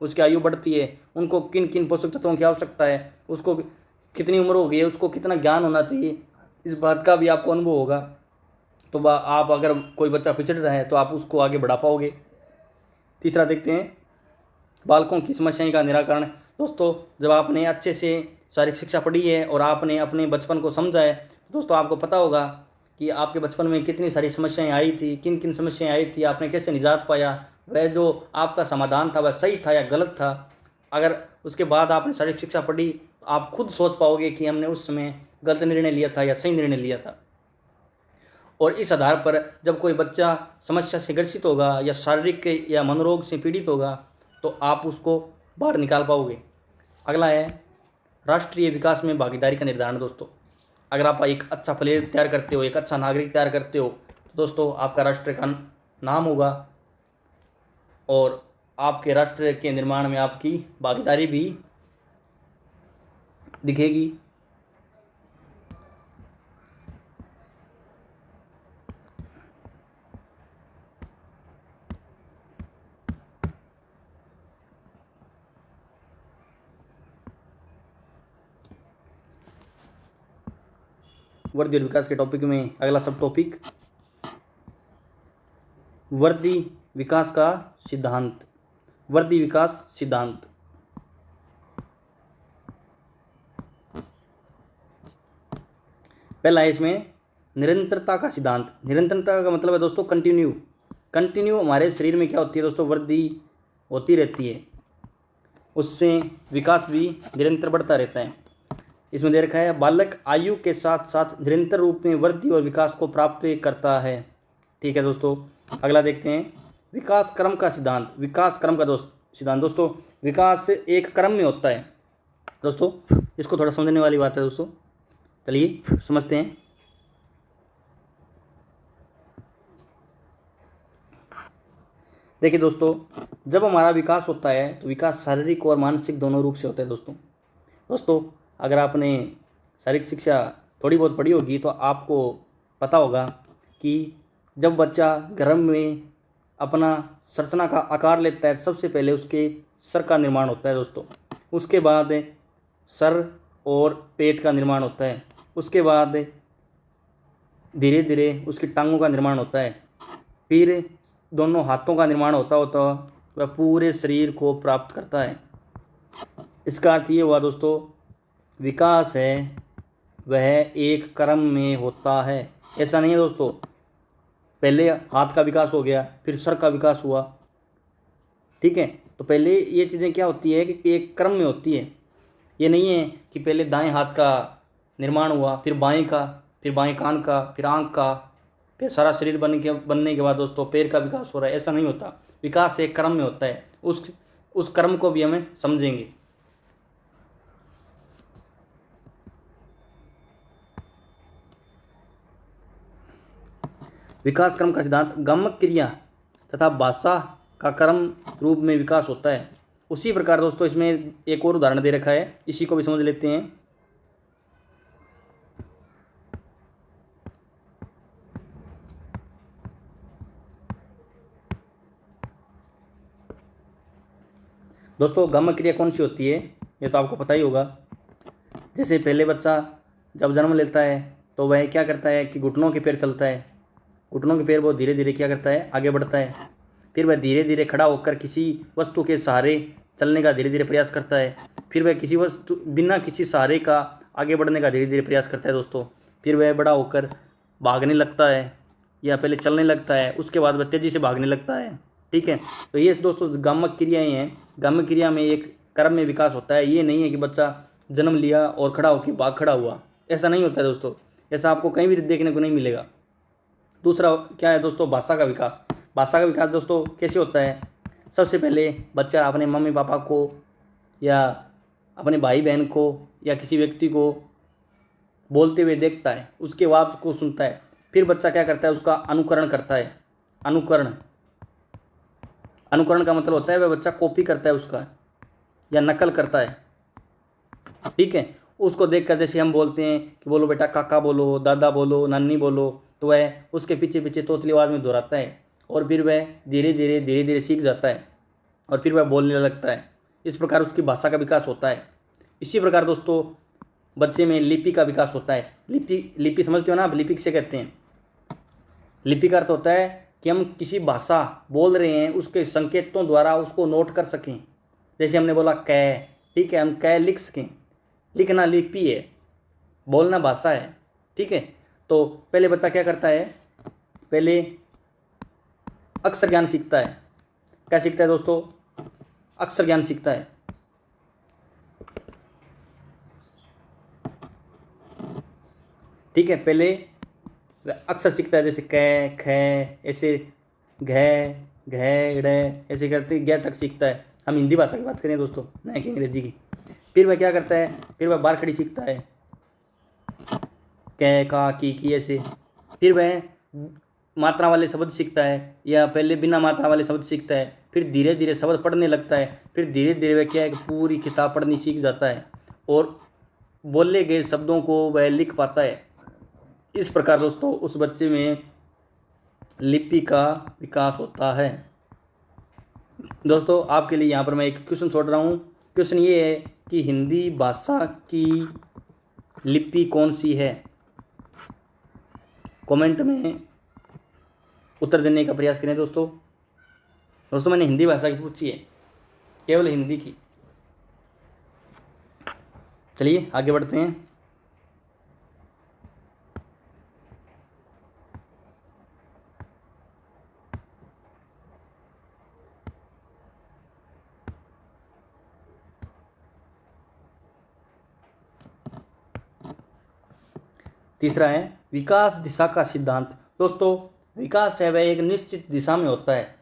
उसकी आयु बढ़ती है, उनको किन किन पोषक तत्वों की आवश्यकता है, उसको कितनी उम्र हो गई है, उसको कितना ज्ञान होना चाहिए, इस बात का भी आपको अनुभव होगा। तो आप अगर कोई बच्चा पिछड़ रहा है तो आप उसको आगे बढ़ा पाओगे। तीसरा देखते हैं बालकों की समस्याएं का निराकरण। दोस्तों जब आपने अच्छे से शारीरिक शिक्षा पढ़ी है और आपने अपने बचपन को समझा है, दोस्तों आपको पता होगा कि आपके बचपन में कितनी सारी समस्याएं आई थी, किन किन समस्याएं आई थी, आपने कैसे निजात पाया, वह जो आपका समाधान था वह सही था या गलत था। अगर उसके बाद आपने शारीरिक शिक्षा पढ़ी, आप खुद सोच पाओगे कि हमने उस समय गलत निर्णय लिया था या सही निर्णय लिया था। और इस आधार पर जब कोई बच्चा समस्या से ग्रसित होगा या शारीरिक या मनोरोग से पीड़ित होगा, तो आप उसको बाहर निकाल पाओगे। अगला है राष्ट्रीय विकास में भागीदारी का निर्धारण। दोस्तों अगर आप एक अच्छा प्लेयर तैयार करते हो, एक अच्छा नागरिक तैयार करते हो, तो दोस्तों आपका राष्ट्र का नाम होगा और आपके राष्ट्र के निर्माण में आपकी भागीदारी भी दिखेगी। वृद्धि और विकास के टॉपिक में अगला सब टॉपिक वृद्धि विकास का सिद्धांत। वृद्धि विकास सिद्धांत। पहला है इसमें निरंतरता का सिद्धांत। निरंतरता का मतलब है दोस्तों कंटिन्यू हमारे शरीर में क्या होती है दोस्तों, वृद्धि होती रहती है, उससे विकास भी निरंतर बढ़ता रहता है। इसमें दे रखा है बालक आयु के साथ साथ निरंतर रूप में वृद्धि और विकास को प्राप्त करता है। ठीक है दोस्तों, अगला देखते हैं विकास क्रम का सिद्धांत। विकास क्रम का सिद्धांत। दोस्तों विकास एक क्रम में होता है। दोस्तों इसको थोड़ा समझने वाली बात है दोस्तों, चलिए समझते हैं। देखिए दोस्तों, जब हमारा विकास होता है तो विकास शारीरिक और मानसिक दोनों रूप से होता है। दोस्तों अगर आपने शारीरिक शिक्षा थोड़ी बहुत पढ़ी होगी तो आपको पता होगा कि जब बच्चा गर्भ में अपना संरचना का आकार लेता है, सबसे पहले उसके सर का निर्माण होता है दोस्तों, उसके बाद सर और पेट का निर्माण होता है, उसके बाद धीरे धीरे उसकी टांगों का निर्माण होता है, फिर दोनों हाथों का निर्माण होता वह पूरे शरीर को प्राप्त करता है। इसका अर्थ ये हुआ दोस्तों, विकास है वह एक क्रम में होता है। ऐसा नहीं है दोस्तों, पहले हाथ का विकास हो गया फिर सर का विकास हुआ, ठीक है। तो पहले ये चीज़ें क्या होती है कि एक क्रम में होती है। ये नहीं है कि पहले दाएं हाथ का निर्माण हुआ, फिर बाएं का, फिर बाएं कान का, फिर आंख का, फिर सारा शरीर बनने के बाद दोस्तों पैर का विकास हो रहा है। ऐसा नहीं होता, विकास एक क्रम में होता है। उस क्रम को भी हमें समझेंगे। विकास क्रम का सिद्धांत, गमक क्रिया तथा भाषा का क्रम रूप में विकास होता है। उसी प्रकार दोस्तों इसमें एक और उदाहरण दे रखा है, इसी को भी समझ लेते हैं। दोस्तों गमक क्रिया कौन सी होती है, ये तो आपको पता ही होगा। जैसे पहले बच्चा जब जन्म लेता है तो वह क्या करता है कि घुटनों के पैर चलता है, घुटनों के पैर वो धीरे धीरे क्या करता है, आगे बढ़ता है। फिर वह धीरे धीरे खड़ा होकर किसी वस्तु के सहारे चलने का धीरे धीरे प्रयास करता है। फिर वह किसी वस्तु बिना किसी सहारे का आगे बढ़ने का धीरे धीरे प्रयास करता है दोस्तों। फिर वह बड़ा होकर भागने लगता है, या पहले चलने लगता है, उसके बाद वह तेज़ी से भागने लगता है, ठीक है। तो ये दोस्तों गमक क्रियाएँ हैं। गमक क्रिया में एक क्रम में विकास होता है। ये नहीं है कि बच्चा जन्म लिया और खड़ा होकर भाग खड़ा हुआ, ऐसा नहीं होता है दोस्तों। ऐसा आपको कहीं भी देखने को नहीं मिलेगा। दूसरा क्या है दोस्तों, भाषा का विकास। भाषा का विकास दोस्तों कैसे होता है, सबसे पहले बच्चा अपने मम्मी पापा को या अपने भाई बहन को या किसी व्यक्ति को बोलते हुए देखता है, उसके बाद को सुनता है। फिर बच्चा क्या करता है, उसका अनुकरण करता है। अनुकरण का मतलब होता है वह बच्चा कॉपी करता है उसका, या नकल करता है, ठीक है। उसको देखकर जैसे हम बोलते हैं कि बोलो बेटा काका बोलो, दादा बोलो, नानी बोलो, तो वह उसके पीछे पीछे तोतली आवाज़ में दोहराता है, और फिर वह धीरे धीरे सीख जाता है, और फिर वह बोलने लगता है। इस प्रकार उसकी भाषा का विकास होता है। इसी प्रकार दोस्तों बच्चे में लिपि का विकास होता है। लिपि समझते हो ना आप, लिपि किसे कहते हैं। लिपि का अर्थ होता है कि हम किसी भाषा बोल रहे हैं उसके संकेतों द्वारा उसको नोट कर सकें। जैसे हमने बोला कै, ठीक है, हम कै लिख सकें। लिखना लिपि है, बोलना भाषा है, ठीक है। तो पहले बच्चा क्या करता है, पहले अक्षर ज्ञान सीखता है। क्या सीखता है दोस्तों, अक्षर ज्ञान सीखता है, ठीक है। पहले अक्षर सीखता है, जैसे कै, ख, ऐसे घ, घ, ड़, ऐसे करते ग तक सीखता है। हम हिंदी भाषा की बात करें दोस्तों, ना कि अंग्रेजी की। फिर वह क्या करता है, फिर वह बार खड़ी सीखता है, कै, का, की, ऐसे। फिर वह मात्रा वाले शब्द सीखता है, या पहले बिना मात्रा वाले शब्द सीखता है। फिर धीरे धीरे शब्द पढ़ने लगता है। फिर धीरे धीरे वह क्या है कि पूरी किताब पढ़नी सीख जाता है, और बोले गए शब्दों को वह लिख पाता है। इस प्रकार दोस्तों उस बच्चे में लिपि का विकास होता है। दोस्तों आपके लिए यहाँ पर मैं एक क्वेश्चन छोड़ रहा हूँ। क्वेश्चन ये है कि हिंदी भाषा की लिपि कौन सी है। कमेंट में उत्तर देने का प्रयास करें दोस्तों। दोस्तों मैंने हिंदी भाषा की पूछी है, केवल हिंदी की। चलिए आगे बढ़ते हैं। तीसरा है विकास दिशा का सिद्धांत। दोस्तों विकास है वह एक निश्चित दिशा में होता है।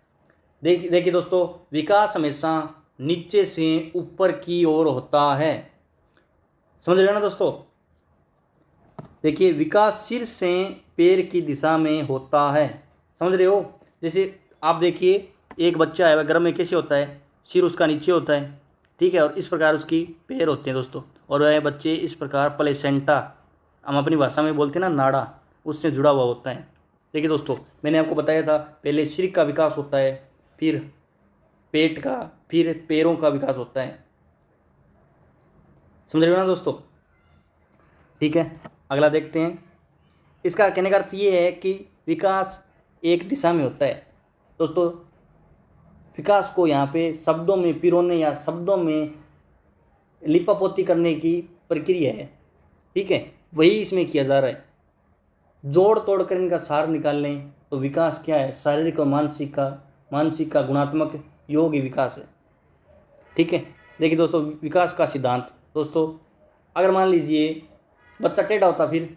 देखिए दोस्तों, विकास हमेशा नीचे से ऊपर की ओर होता है। समझ रहे हो ना दोस्तों। देखिए विकास सिर से पैर की दिशा में होता है। समझ रहे हो। जैसे आप देखिए एक बच्चा है, वह गर्भ में कैसे होता है, सिर उसका नीचे होता है, ठीक है, और इस प्रकार उसकी पैर होते हैं दोस्तों। और वह बच्चे इस प्रकार प्लेसेंटा, हम अपनी भाषा में बोलते हैं ना नाड़ा, उससे जुड़ा हुआ होता है। देखिए दोस्तों मैंने आपको बताया था पहले सिर का विकास होता है, फिर पेट का, फिर पैरों का विकास होता है। समझ रहे हो ना दोस्तों। ठीक है, अगला देखते हैं। इसका कहने का अर्थ ये है कि विकास एक दिशा में होता है। दोस्तों विकास को यहाँ पे शब्दों में पिरोने या शब्दों में लिपापोती करने की प्रक्रिया है। ठीक है, वही इसमें किया जा रहा है। जोड़ तोड़ कर इनका सार निकाल लें तो विकास क्या है, शारीरिक और मानसिक का गुणात्मक योग ही विकास है। ठीक है, देखिए दोस्तों, विकास का सिद्धांत। दोस्तों अगर मान लीजिए बच्चा टेढ़ा होता, फिर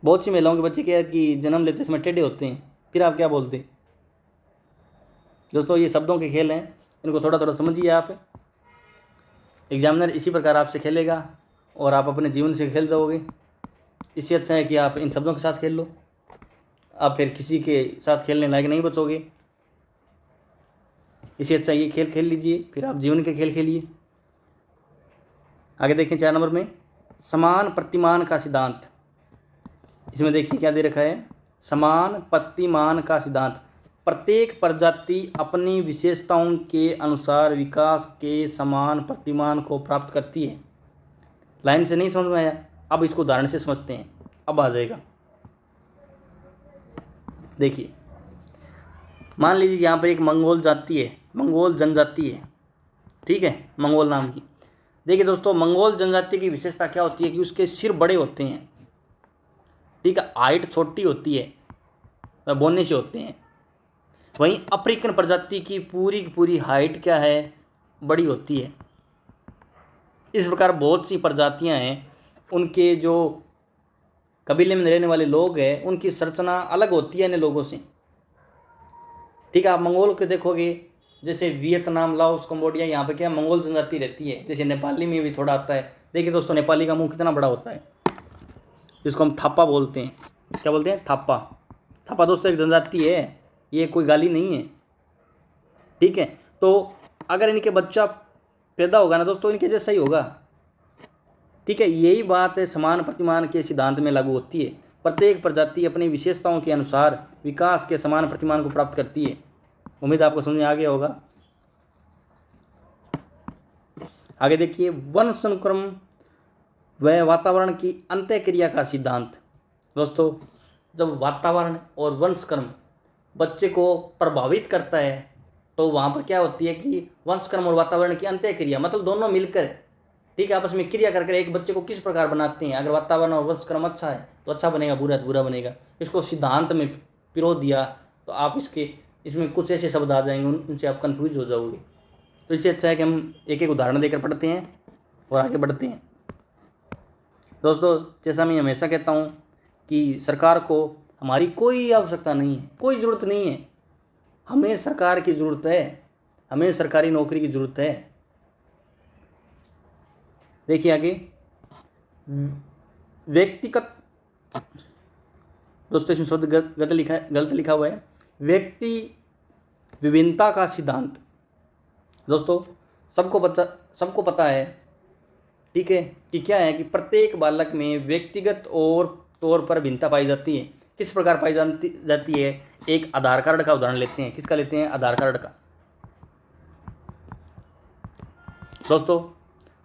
बहुत सी महिलाओं के बच्चे क्या है कि जन्म लेते समय टेढ़े होते हैं, फिर आप क्या बोलते हैं? दोस्तों ये शब्दों के खेल हैं, इनको थोड़ा थोड़ा समझिए आप। एग्जामिनर इसी प्रकार आपसे खेलेगा और आप अपने जीवन से खेल जाओगे। इससे अच्छा है कि आप इन शब्दों के साथ खेल लो, आप फिर किसी के साथ खेलने लायक नहीं बचोगे। इससे अच्छा ये खेल खेल लीजिए, फिर आप जीवन के खेल खेलिए। आगे देखें 4 नंबर में समान प्रतिमान का सिद्धांत। इसमें देखिए क्या दे रखा है, समान प्रतिमान का सिद्धांत। प्रत्येक प्रजाति अपनी विशेषताओं के अनुसार विकास के समान प्रतिमान को प्राप्त करती है। लाइन से नहीं समझ में आया, अब इसको उदाहरण से समझते हैं, अब आ जाएगा। देखिए मान लीजिए यहाँ पर एक मंगोल जनजाति है, ठीक है, मंगोल नाम की। देखिए दोस्तों, मंगोल जनजाति की विशेषता क्या होती है कि उसके सिर बड़े होते हैं, ठीक है, हाइट छोटी होती है, वह बोने से होते हैं। वहीं अफ्रीकन प्रजाति की पूरी हाइट क्या है, बड़ी होती है। इस प्रकार बहुत सी प्रजातियां हैं, उनके जो कबीले में रहने वाले लोग हैं उनकी संरचना अलग होती है अन्य लोगों से। ठीक है, आप मंगोल के देखोगे, जैसे वियतनाम, लाओस, कंबोडिया, यहाँ पे क्या मंगोल जनजाति रहती है। जैसे नेपाली में भी थोड़ा आता है। देखिए दोस्तों, नेपाली का मुंह कितना बड़ा होता है, जिसको हम थापा बोलते हैं। क्या बोलते हैं? थापा। थापा दोस्तों एक जनजाति है, ये कोई गाली नहीं है। ठीक है, तो अगर इनके बच्चा पैदा होगा ना दोस्तों, इनके जैसा ही होगा। ठीक है, यही बात है समान प्रतिमान के सिद्धांत में लागू होती है। प्रत्येक प्रजाति अपनी विशेषताओं के अनुसार विकास के समान प्रतिमान को प्राप्त करती है। उम्मीद आपको समझ में आ गया होगा। आगे देखिए, वंश अनुक्रम व वातावरण की अंतःक्रिया का सिद्धांत। दोस्तों जब वातावरण और वंशक्रम बच्चे को प्रभावित करता है तो वहाँ पर क्या होती है कि वंशक्रम और वातावरण की अंतःक्रिया, मतलब दोनों मिलकर, ठीक है, आपस में क्रिया करके एक बच्चे को किस प्रकार बनाते हैं। अगर वातावरण और वंशक्रम अच्छा है तो अच्छा बनेगा, बुरा तो बुरा बनेगा। इसको सिद्धांत में पिरो दिया तो आप इसमें कुछ ऐसे शब्द आ जाएंगे, उनसे आप कंफ्यूज हो जाओगे। तो इससे अच्छा है कि हम एक एक उदाहरण देकर पढ़ते हैं और आगे बढ़ते हैं। दोस्तों जैसा मैं हमेशा कहता हूँ कि सरकार को हमारी कोई आवश्यकता नहीं है, कोई ज़रूरत नहीं है। हमें सरकार की ज़रूरत है, हमें सरकारी नौकरी की ज़रूरत है। देखिए आगे, व्यक्तिगत, दोस्तों इसमें शब्द गलत लिखा हुआ है, व्यक्ति विभिन्नता का सिद्धांत। दोस्तों सबको पता है, ठीक है, कि क्या है कि प्रत्येक बालक में व्यक्तिगत और तौर पर भिन्नता पाई जाती है। किस प्रकार पाई जाती है? एक आधार कार्ड का उदाहरण लेते हैं। किसका लेते हैं? आधार कार्ड का। दोस्तों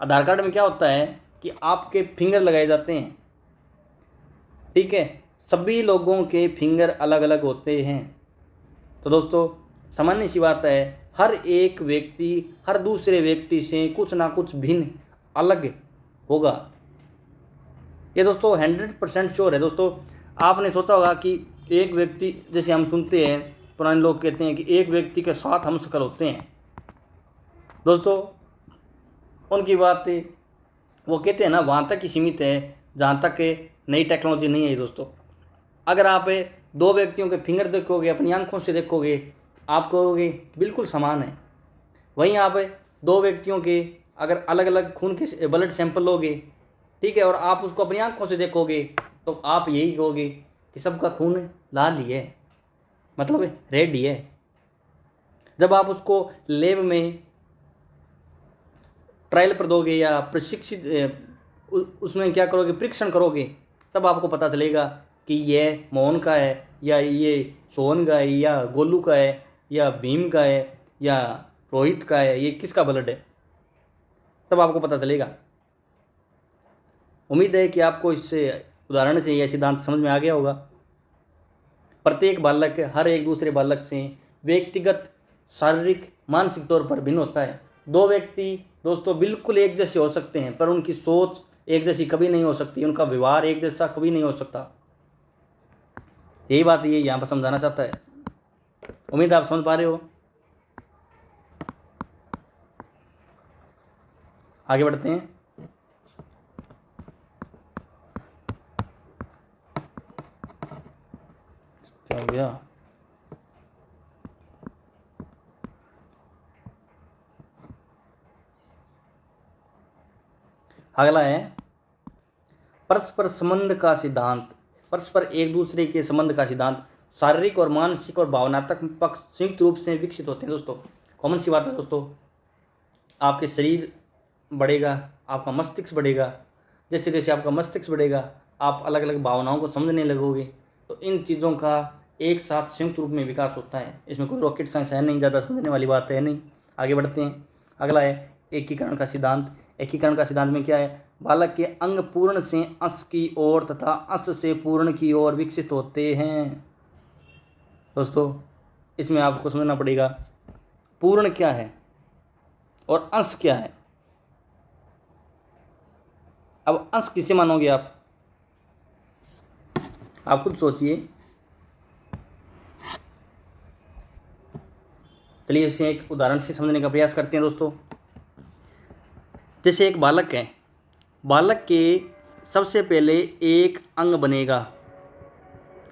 आधार कार्ड में क्या होता है कि आपके फिंगर लगाए जाते हैं, ठीक है, सभी लोगों के फिंगर अलग अलग होते हैं। तो दोस्तों सामान्य सी बात है, हर एक व्यक्ति हर दूसरे व्यक्ति से कुछ ना कुछ भिन्न अलग होगा। ये दोस्तों 100% श्योर है। दोस्तों आपने सोचा होगा कि एक व्यक्ति, जैसे हम सुनते हैं पुराने लोग कहते हैं कि एक व्यक्ति के 7 हम शक्ल होते हैं। दोस्तों उनकी बात वो कहते हैं ना, वहाँ तक ही सीमित है जहाँ तक नई टेक्नोलॉजी नहीं है। दोस्तों अगर आप 2 व्यक्तियों के फिंगर देखोगे, अपनी आंखों से देखोगे, आप कहोगे बिल्कुल समान है। वहीं आप 2 व्यक्तियों के अगर अलग अलग खून के ब्लड सैंपल लोगे, ठीक है, और आप उसको अपनी आंखों से देखोगे तो आप यही कहोगे कि सबका खून लाल ही है, मतलब रेड ही है। जब आप उसको लैब में ट्रायल पर दोगे या प्रशिक्षित उसमें क्या करोगे, परीक्षण करोगे, तब आपको पता चलेगा कि ये मोहन का है या ये सोहन का है या गोलू का है या भीम का है या रोहित का है, ये किसका ब्लड है, तब आपको पता चलेगा। उम्मीद है कि आपको इससे उदाहरण से यह सिद्धांत समझ में आ गया होगा। प्रत्येक बालक हर एक दूसरे बालक से व्यक्तिगत, शारीरिक, मानसिक तौर पर भिन्न होता है। 2 व्यक्ति दोस्तों बिल्कुल एक जैसे हो सकते हैं पर उनकी सोच एक जैसी कभी नहीं हो सकती, उनका व्यवहार एक जैसा कभी नहीं हो सकता। यही बात ये यहाँ पर समझाना चाहता है। उम्मीद आप समझ पा रहे हो। आगे बढ़ते हैं। क्या हो गया? अगला है परस्पर संबंध का सिद्धांत। परस्पर एक दूसरे के संबंध का सिद्धांत। शारीरिक और मानसिक और भावनात्मक पक्ष संयुक्त रूप से विकसित होते हैं दोस्तों। कॉमन सी बात है दोस्तों। आपके शरीर बढ़ेगा, आपका मस्तिष्क बढ़ेगा। जैसे जैसे आपका मस्तिष्क बढ़ेगा, आप अलग अलग भावनाओं को समझने लगोगे। तो इन चीज़ों का एक साथ संयुक्त रूप में विकास होता है। इसमें कोई रॉकेट साइंस है नहीं, ज़्यादा समझने वाली बात है नहीं। आगे बढ़ते हैं। अगला है एकीकरण का सिद्धांत। एकीकरण का सिद्धांत में क्या है? बालक के अंग पूर्ण से अंश की ओर तथा अंश से पूर्ण की ओर विकसित होते हैं। दोस्तों इसमें आपको समझना पड़ेगा पूर्ण क्या है और अंश क्या है। अब अंश किसे मानोगे आप खुद सोचिए। चलिए इसे एक उदाहरण से समझने का प्रयास करते हैं दोस्तों। जैसे एक बालक है, बालक के सबसे पहले एक अंग बनेगा,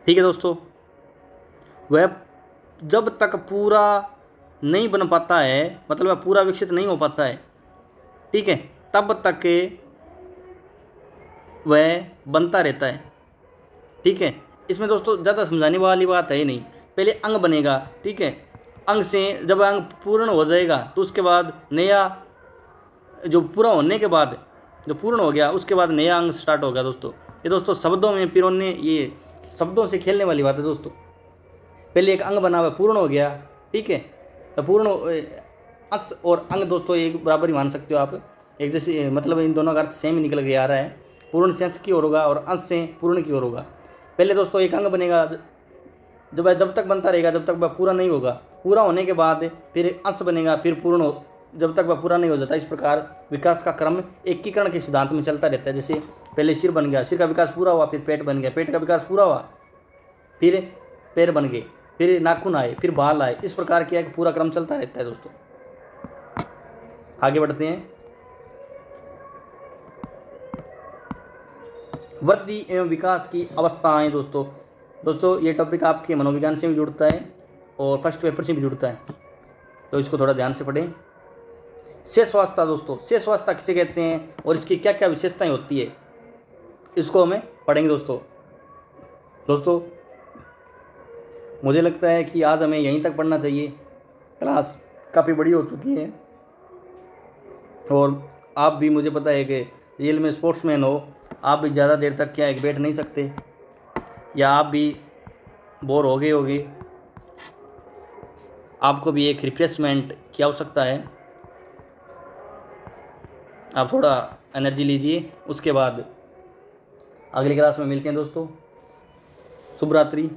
ठीक है दोस्तों। वह जब तक पूरा नहीं बन पाता है, मतलब वह पूरा विकसित नहीं हो पाता है, ठीक है, तब तक वह बनता रहता है, ठीक है। इसमें दोस्तों ज़्यादा समझाने वाली बात है ही नहीं। पहले अंग बनेगा, ठीक है। अंग से जब अंग पूर्ण हो जाएगा तो उसके बाद नया, जो पूरा होने के बाद जो पूर्ण हो गया उसके बाद नया अंग स्टार्ट होगा दोस्तों। ये दोस्तों शब्दों में पिरोने, ये शब्दों से खेलने वाली बात है दोस्तों। पहले एक अंग बना हुआ पूर्ण हो गया, ठीक है। तो पूर्ण अंश और अंग दोस्तों एक बराबर ही मान सकते हो आप, एक जैसे, मतलब इन दोनों का अर्थ सेम ही निकल के आ रहा है। पूर्ण से अंश की ओर होगा और अंश से पूर्ण की ओर होगा। पहले दोस्तों एक अंग बनेगा, जब तक बनता रहेगा जब तक वह पूरा नहीं होगा। पूरा होने के बाद फिर अंश बनेगा, फिर पूर्ण हो, जब तक वह पूरा नहीं हो जाता। इस प्रकार विकास का क्रम एकीकरण के सिद्धांत में चलता रहता है। जैसे पहले सिर बन गया, सिर का विकास पूरा हुआ, फिर पेट बन गया, पेट का विकास पूरा हुआ, फिर पैर बन गए, फिर नाखून आए, फिर बाल आए। इस प्रकार क्या है, पूरा क्रम चलता रहता है दोस्तों। आगे बढ़ते हैं। वृद्धि एवं विकास की अवस्थाएं दोस्तों ये टॉपिक आपके मनोविज्ञान से भी जुड़ता है और फर्स्ट पेपर से भी जुड़ता है, तो इसको थोड़ा ध्यान से पढ़ें। शेषवावस्था दोस्तों, शेषवावस्था किसे कहते हैं और इसकी क्या क्या विशेषताएं होती है, इसको हमें पढ़ेंगे दोस्तों। मुझे लगता है कि आज हमें यहीं तक पढ़ना चाहिए। क्लास काफ़ी बड़ी हो चुकी है और आप भी, मुझे पता है कि रियल में स्पोर्ट्समैन हो, आप भी ज़्यादा देर तक क्या है बैठ नहीं सकते, या आप भी बोर हो गए होगे। आपको भी एक रिफ्रेशमेंट की आवश्यकता है। आप थोड़ा एनर्जी लीजिए, उसके बाद अगली क्लास में मिलते हैं दोस्तों। शुभ रात्रि।